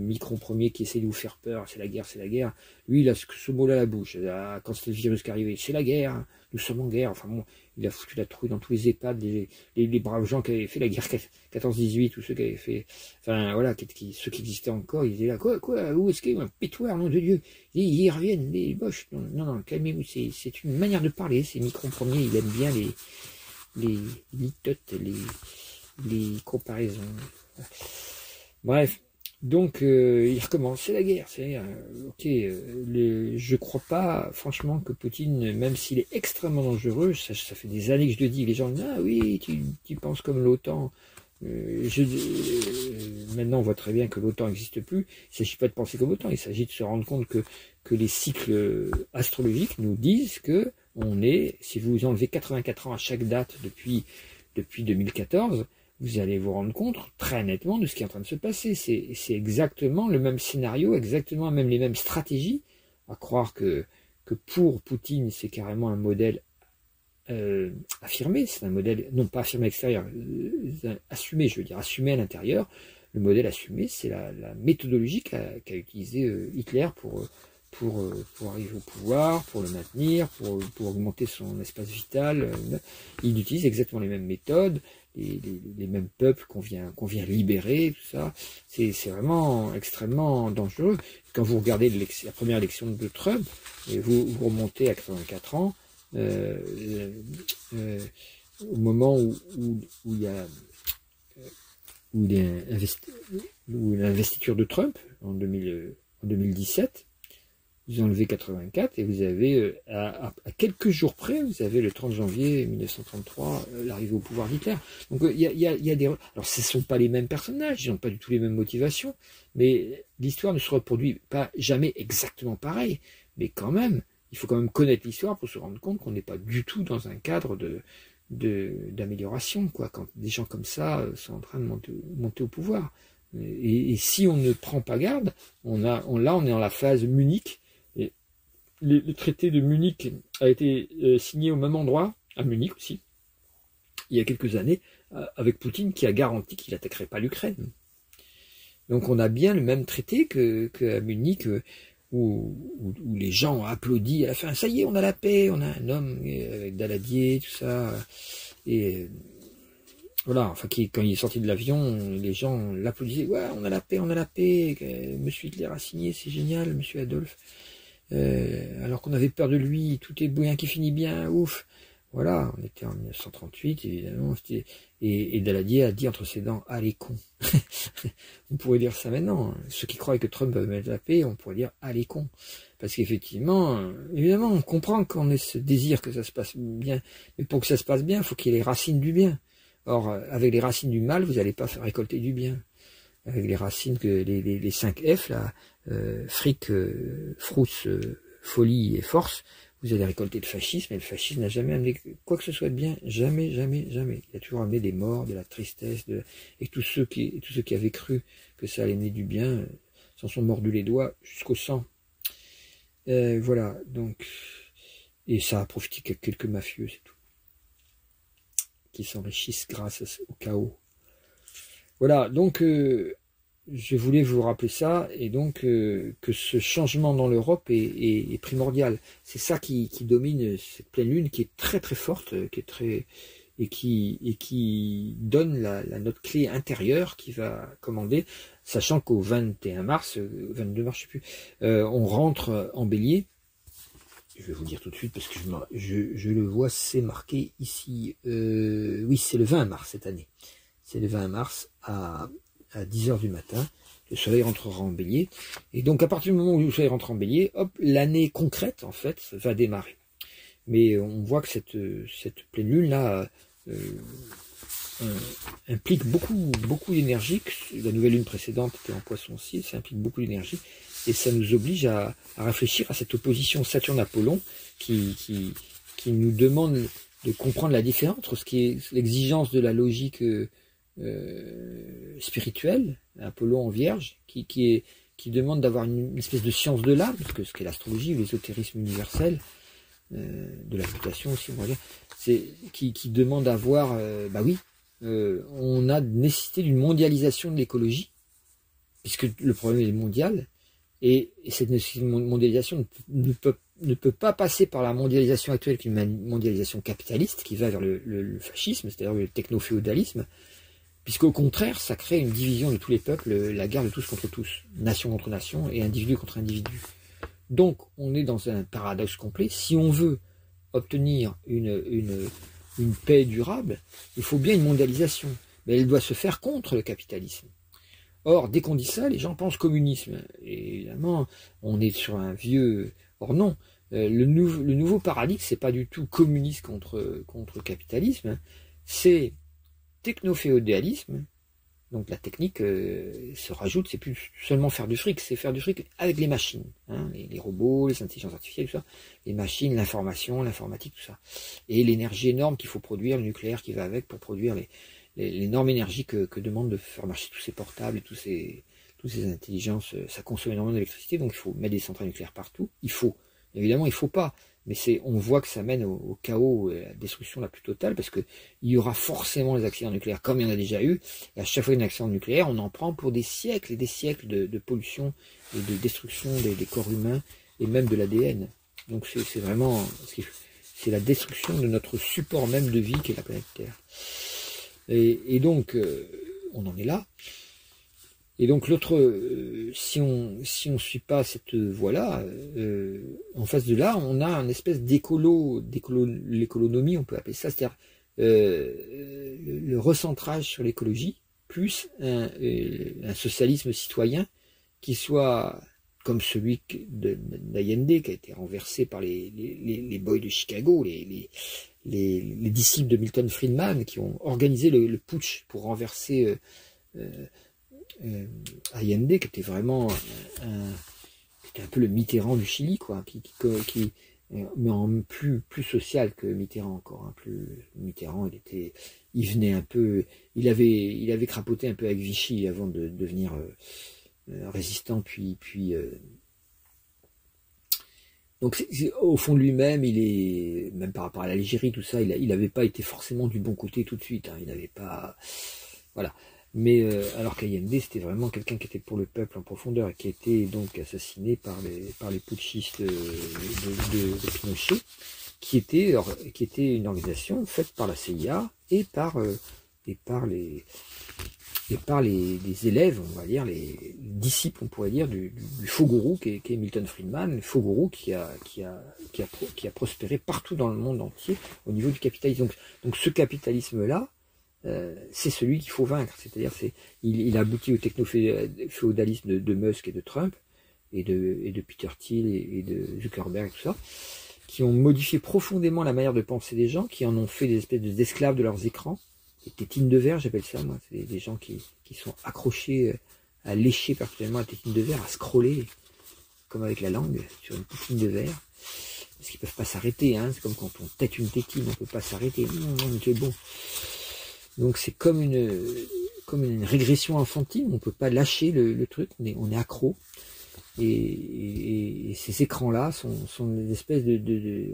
Micron Premier qui essaie de vous faire peur, c'est la guerre, c'est la guerre. Lui, il a ce mot-là à la bouche. Quand c'était le virus qui arrivait, c'est la guerre, nous sommes en guerre. Enfin bon, il a foutu la trouille dans tous les EHPAD, les braves gens qui avaient fait la guerre 14-18, ou ceux qui avaient fait, enfin voilà, ceux qui existaient encore, ils étaient là, quoi, où est-ce qu'il y a un pétoire, nom de Dieu, ils reviennent, les boches. Non, calmez-vous, c'est une manière de parler, c'est Micron Premier, il aime bien les litotes, les comparaisons. Bref. Donc, il recommence, c'est la guerre, je crois pas, franchement, que Poutine, même s'il est extrêmement dangereux, ça fait des années que je le dis, les gens disent, ah oui, tu penses comme l'OTAN, maintenant on voit très bien que l'OTAN n'existe plus, il ne s'agit pas de penser comme l'OTAN, il s'agit de se rendre compte que les cycles astrologiques nous disent que si vous enlevez 84 ans à chaque date depuis 2014, vous allez vous rendre compte très nettement de ce qui est en train de se passer. C'est exactement le même scénario, exactement même les mêmes stratégies, à croire que pour Poutine, c'est carrément un modèle affirmé, c'est un modèle, non pas affirmé à l'extérieur, assumé, je veux dire, assumé à l'intérieur. Le modèle assumé, c'est la méthodologie qu'a utilisé Hitler pour arriver au pouvoir, pour le maintenir, pour augmenter son espace vital. Il utilise exactement les mêmes méthodes, les mêmes peuples qu'on vient libérer, tout ça. C'est vraiment extrêmement dangereux. Quand vous regardez la première élection de Trump, et vous remontez à 84 ans, au moment où il y a l'investiture de Trump en 2017, vous enlevez 84 et vous avez, à quelques jours près, vous avez le 30 janvier 1933, l'arrivée au pouvoir d'Hitler. Donc il y a des... Alors ce ne sont pas les mêmes personnages, ils n'ont pas du tout les mêmes motivations, mais l'histoire ne se reproduit pas jamais exactement pareil. Mais quand même, il faut quand même connaître l'histoire pour se rendre compte qu'on n'est pas du tout dans un cadre d'amélioration, quoi, quand des gens comme ça sont en train de monter au pouvoir. Et si on ne prend pas garde, là on est dans la phase Munich. Le traité de Munich a été signé au même endroit, à Munich aussi, il y a quelques années, avec Poutine qui a garanti qu'il n'attaquerait pas l'Ukraine. Donc on a bien le même traité qu'à Munich, où les gens ont applaudi à la fin. Ça y est, on a la paix, on a un homme avec Daladier, tout ça. Et voilà, enfin, quand il est sorti de l'avion, les gens l'applaudissaient. Ouais, on a la paix, Monsieur Hitler a signé, c'est génial, Monsieur Adolphe. Alors qu'on avait peur de lui, tout est bien qui finit bien, ouf. Voilà, on était en 1938, évidemment, et Daladier a dit entre ses dents, ah les cons. On pourrait dire ça maintenant. Ceux qui croient que Trump va mettre la paix, on pourrait dire, ah les cons. Parce qu'effectivement, évidemment, on comprend qu'on ait ce désir que ça se passe bien, mais pour que ça se passe bien, il faut qu'il y ait les racines du bien. Or, avec les racines du mal, vous n'allez pas faire récolter du bien. Avec les racines, les 5 F, là, fric, frousse, folie et force, vous allez récolter le fascisme, et le fascisme n'a jamais amené quoi que ce soit de bien, jamais, jamais, jamais. Il a toujours amené des morts, de la tristesse, et tous ceux qui avaient cru que ça allait amener du bien, s'en sont mordus les doigts jusqu'au sang. Voilà, donc, et ça a profité qu'à quelques mafieux, c'est tout, qui s'enrichissent grâce au chaos. Voilà, donc je voulais vous rappeler ça, et donc que ce changement dans l'Europe est primordial. C'est ça qui domine cette pleine lune, qui est très très forte, qui est très qui donne la note clé intérieure qui va commander, sachant qu'au 21 mars, 22 mars, je sais plus, on rentre en bélier. Je vais vous dire tout de suite parce que je le vois, c'est marqué ici. Oui, c'est le 20 mars cette année. C'est le 20 mars à 10 h du matin. Le soleil rentrera en bélier. Et donc, à partir du moment où le soleil rentre en bélier, hop, l'année concrète, en fait, va démarrer. Mais on voit que cette pleine lune-là implique beaucoup d'énergie. La nouvelle lune précédente était en poisson aussi, ça implique beaucoup d'énergie. Et ça nous oblige à réfléchir à cette opposition Saturne-Apollon qui nous demande de comprendre la différence entre ce qui est l'exigence de la logique spirituelle, Apollon en Vierge, qui demande d'avoir une espèce de science de l'âme, parce que ce qu'est l'astrologie, l'ésotérisme universel, de la mutation aussi, on va dire, c'est qui demande d'avoir, on a nécessité d'une mondialisation de l'écologie, puisque le problème est mondial. Et cette mondialisation ne peut pas passer par la mondialisation actuelle, qui est une mondialisation capitaliste, qui va vers le fascisme, c'est-à-dire le techno-féodalisme, puisqu'au contraire, ça crée une division de tous les peuples, la guerre de tous contre tous, nation contre nation et individu contre individu. Donc, on est dans un paradoxe complet. Si on veut obtenir une paix durable, il faut bien une mondialisation, mais elle doit se faire contre le capitalisme. Or, dès qu'on dit ça, les gens pensent communisme. Et évidemment, on est sur un vieux... Or non, le nouveau paradigme, c'est pas du tout communiste contre capitalisme, c'est techno-féodalisme. Donc la technique se rajoute, c'est plus seulement faire du fric, c'est faire du fric avec les machines, hein, les robots, les intelligences artificielles, tout ça, les machines, l'information, l'informatique, tout ça. Et l'énergie énorme qu'il faut produire, le nucléaire qui va avec pour produire l'énorme énergie que demande de faire marcher tous ces portables et toutes ces intelligences. Ça consomme énormément d'électricité, donc il faut mettre des centrales nucléaires partout. Évidemment, il faut pas, mais on voit que ça mène au chaos et à la destruction la plus totale, parce que il y aura forcément les accidents nucléaires, comme il y en a déjà eu, et à chaque fois qu'il y a un accident nucléaire, on en prend pour des siècles et des siècles de pollution et de destruction des corps humains, et même de l'ADN. Donc c'est vraiment, c'est la destruction de notre support même de vie qui est la planète Terre. Et donc, on en est là. Et donc l'autre, si on suit pas cette voie-là, en face de là, on a une espèce l'économie, on peut appeler ça, c'est-à-dire le recentrage sur l'écologie, plus un socialisme citoyen qui soit comme celui d'Allende, qui a été renversé par les boys de Chicago, les disciples de Milton Friedman, qui ont organisé le putsch pour renverser Allende, qui était vraiment un peu le Mitterrand du Chili, quoi, mais en plus social que Mitterrand encore, hein, plus Mitterrand, il venait un peu, il avait crapoté un peu avec Vichy avant de devenir résistant, puis donc au fond de lui-même, il est, même par rapport à l'Algérie, tout ça, il n'avait pas été forcément du bon côté tout de suite, hein, il n'avait pas, voilà. Mais alors qu'Allende, c'était vraiment quelqu'un qui était pour le peuple en profondeur, et qui a été donc assassiné par les putschistes de Pinochet, qui était une organisation faite par la CIA et par les élèves, on va dire, les disciples, on pourrait dire, du faux gourou qui est Milton Friedman, le faux gourou qui a prospéré partout dans le monde entier au niveau du capitalisme. Donc ce capitalisme-là, c'est celui qu'il faut vaincre. C'est-à-dire, il aboutit au techno-féodalisme de Musk et de Trump, et de Peter Thiel et de Zuckerberg et tout ça, qui ont modifié profondément la manière de penser des gens, qui en ont fait des espèces d'esclaves de leurs écrans, des tétines de verre, j'appelle ça, moi. C'est des gens qui sont accrochés à lécher particulièrement la tétine de verre, à scroller, comme avec la langue, sur une tétine de verre, parce qu'ils peuvent pas s'arrêter, hein. C'est comme quand on tète une tétine, on peut pas s'arrêter. C'est bon. Donc c'est comme une régression infantile, on peut pas lâcher le truc, on est accro. Et ces écrans-là sont des espèces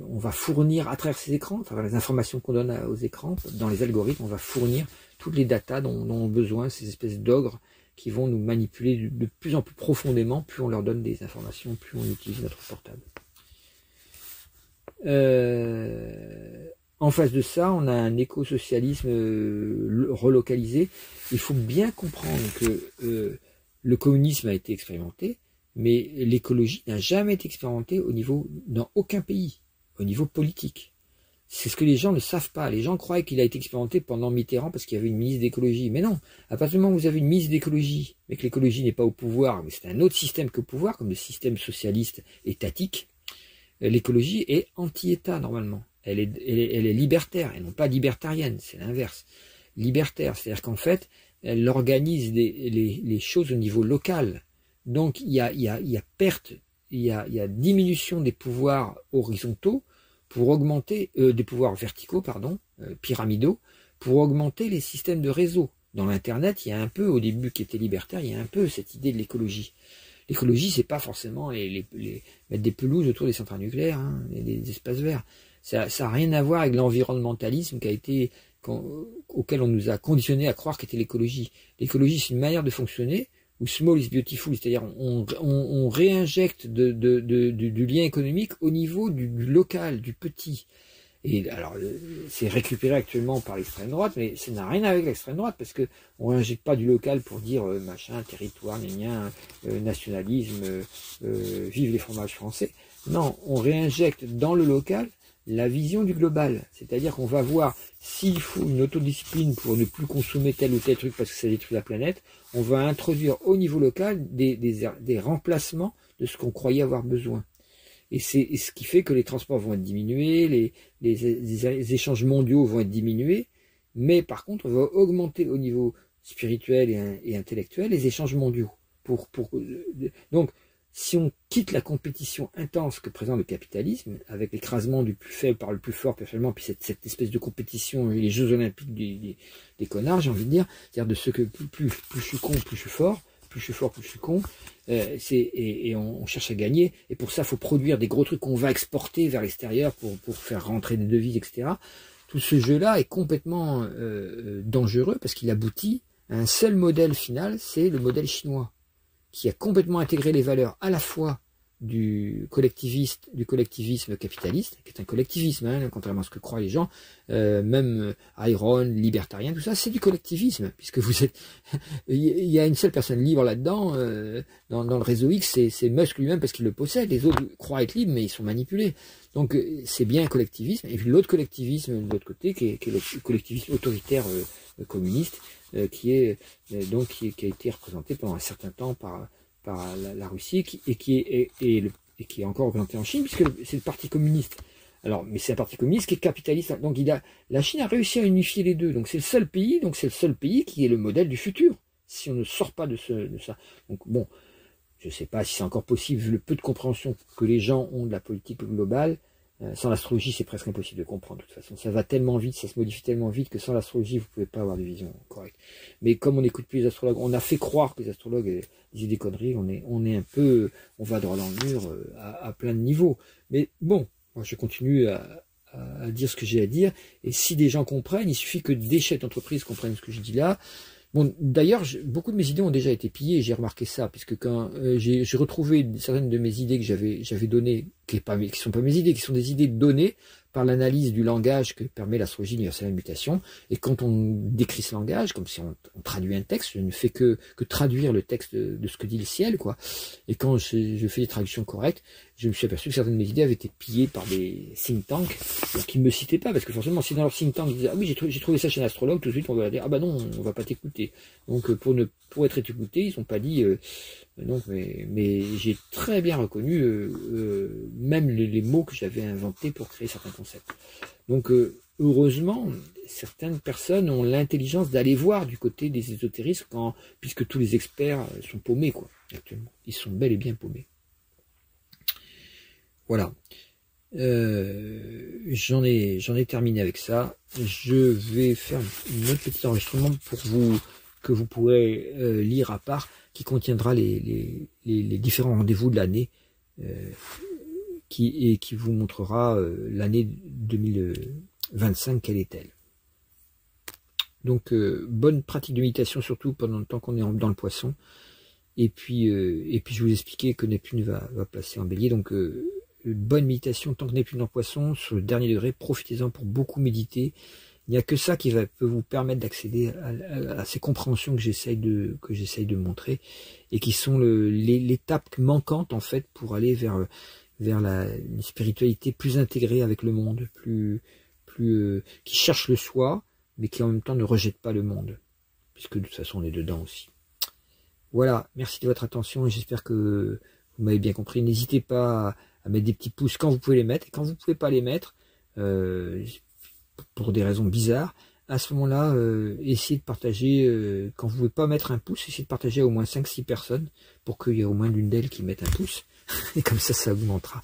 on va fournir à travers ces écrans, à travers les informations qu'on donne aux écrans, dans les algorithmes, on va fournir toutes les datas dont ont besoin ces espèces d'ogres qui vont nous manipuler de plus en plus profondément, plus on leur donne des informations, plus on utilise notre portable. En face de ça, on a un éco-socialisme relocalisé. Il faut bien comprendre que le communisme a été expérimenté, mais l'écologie n'a jamais été expérimentée dans aucun pays, au niveau politique. C'est ce que les gens ne savent pas. Les gens croient qu'il a été expérimenté pendant Mitterrand parce qu'il y avait une ministre d'écologie. Mais non, à partir du moment où vous avez une ministre d'écologie, mais que l'écologie n'est pas au pouvoir, mais c'est un autre système qu'au pouvoir, comme le système socialiste étatique, l'écologie est anti-État normalement. Elle est libertaire, et non pas libertarienne, c'est l'inverse. Libertaire, c'est-à-dire qu'en fait, elle organise les choses au niveau local. Donc il y a perte, il y a diminution des pouvoirs horizontaux pour augmenter, des pouvoirs verticaux, pardon, pyramidaux, pour augmenter les systèmes de réseau. Dans l'Internet, il y a un peu, au début qui était libertaire, il y a un peu cette idée de l'écologie. L'écologie, c'est pas forcément mettre des pelouses autour des centrales nucléaires, hein, des espaces verts. Ça n'a rien à voir avec l'environnementalisme auquel on nous a conditionné à croire qu'était l'écologie. L'écologie, c'est une manière de fonctionner où small is beautiful, c'est-à-dire on réinjecte du lien économique au niveau du local, du petit. Et alors, c'est récupéré actuellement par l'extrême droite, mais ça n'a rien avec l'extrême droite, parce que on réinjecte pas du local pour dire machin, territoire, nationalisme, vive les fromages français. Non, on réinjecte dans le local la vision du global. C'est-à-dire qu'on va voir s'il faut une autodiscipline pour ne plus consommer tel ou tel truc parce que ça détruit la planète, on va introduire au niveau local des remplacements de ce qu'on croyait avoir besoin. Et c'est ce qui fait que les transports vont être diminués, les échanges mondiaux vont être diminués, mais par contre, on va augmenter au niveau spirituel et intellectuel les échanges mondiaux. Donc, si on quitte la compétition intense que présente le capitalisme, avec l'écrasement du plus faible par le plus fort, personnellement, puis cette espèce de compétition, les Jeux Olympiques des connards, j'ai envie de dire, c'est-à-dire de ceux que plus je suis con, plus je suis fort, plus je suis fort, plus je suis con, et on cherche à gagner, et pour ça, il faut produire des gros trucs qu'on va exporter vers l'extérieur pour faire rentrer des devises, etc. Tout ce jeu-là est complètement dangereux, parce qu'il aboutit à un seul modèle final, c'est le modèle chinois, qui a complètement intégré les valeurs à la fois du collectivisme capitaliste, qui est un collectivisme, hein, contrairement à ce que croient les gens, même Iron, libertarien, tout ça, c'est du collectivisme, puisque vous êtes, il y a une seule personne libre là-dedans, dans le réseau X, c'est Musk lui-même parce qu'il le possède, les autres croient être libres, mais ils sont manipulés. Donc c'est bien un collectivisme, et puis l'autre collectivisme de l'autre côté, qui est le collectivisme autoritaire communiste, qui a été représenté pendant un certain temps par la Russie, et qui est encore représenté en Chine, puisque c'est le parti communiste. Alors, mais c'est un parti communiste qui est capitaliste. Donc la Chine a réussi à unifier les deux. Donc c'est le seul pays qui est le modèle du futur, si on ne sort pas de ça. Donc bon, je ne sais pas si c'est encore possible, vu le peu de compréhension que les gens ont de la politique globale. Sans l'astrologie, c'est presque impossible de comprendre. De toute façon, ça va tellement vite, ça se modifie tellement vite que sans l'astrologie, vous ne pouvez pas avoir de vision correcte. Mais comme on n'écoute plus les astrologues, on a fait croire que les astrologues disaient des conneries. On va droit dans le mur à plein de niveaux. Mais bon, moi je continue à dire ce que j'ai à dire. Et si des gens comprennent, il suffit que des chefs d'entreprise comprennent ce que je dis là. Bon, d'ailleurs, beaucoup de mes idées ont déjà été pillées, j'ai remarqué ça, puisque quand j'ai retrouvé certaines de mes idées que j'avais données, qui sont pas mes idées, qui sont des idées données par l'analyse du langage que permet l'astrologie universelle de mutation. Et quand on décrit ce langage, comme si on traduit un texte, je ne fais que traduire le texte de ce que dit le ciel, quoi. Et quand je fais des traductions correctes, je me suis aperçu que certaines de mes idées avaient été pillées par des think tanks qui ne me citaient pas, parce que forcément, si dans leur think tank ils disaient ah oui j'ai trouvé ça chez un astrologue, tout de suite on va dire ah bah non, on va pas t'écouter. Donc pour être écouté, ils n'ont pas dit non, mais j'ai très bien reconnu même les mots que j'avais inventés pour créer certains concepts. Donc heureusement, certaines personnes ont l'intelligence d'aller voir du côté des ésotéristes puisque tous les experts sont paumés, quoi, actuellement. Ils sont bel et bien paumés. Voilà. J'en ai terminé avec ça. Je vais faire un autre petit enregistrement que vous pourrez lire à part, qui contiendra les différents rendez-vous de l'année, qui vous montrera l'année 2025, quelle est-elle. Donc bonne pratique de méditation, surtout pendant le temps qu'on est dans le poisson. Et puis je vous expliquais que Neptune va passer en bélier, donc bonne méditation, tant que Neptune en Poisson, sur le dernier degré, profitez-en pour beaucoup méditer. Il n'y a que ça qui peut vous permettre d'accéder à ces compréhensions que j'essaye de montrer, et qui sont l'étape manquante en fait pour aller vers une spiritualité plus intégrée avec le monde, qui cherche le soi, mais qui en même temps ne rejette pas le monde, puisque de toute façon on est dedans aussi. Voilà, merci de votre attention et j'espère que vous m'avez bien compris. N'hésitez pas à mettre des petits pouces quand vous pouvez les mettre, et quand vous ne pouvez pas les mettre, pour des raisons bizarres, à ce moment-là, essayez de partager, quand vous ne pouvez pas mettre un pouce, essayez de partager à au moins 5-6 personnes, pour qu'il y ait au moins l'une d'elles qui mette un pouce, et comme ça augmentera.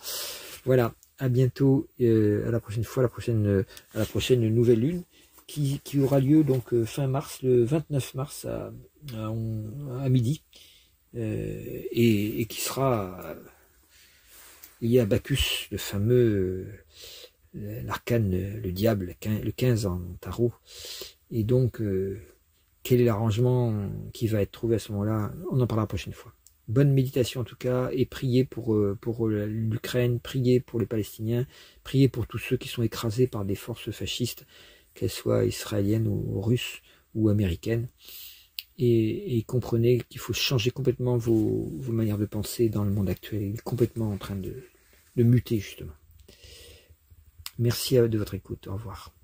Voilà, à bientôt, à la prochaine fois, à la prochaine nouvelle lune, qui aura lieu donc fin mars, le 29 mars à midi, et qui sera lié à Bacchus, le fameux l'arcane, le diable, le 15 en tarot. Et donc, quel est l'arrangement qui va être trouvé à ce moment-là? On en parlera la prochaine fois. Bonne méditation en tout cas, et priez pour l'Ukraine, priez pour les Palestiniens, priez pour tous ceux qui sont écrasés par des forces fascistes, qu'elles soient israéliennes ou russes ou américaines. Et comprenez qu'il faut changer complètement vos manières de penser dans le monde actuel. Il est complètement en train de muter justement. Merci de votre écoute. Au revoir.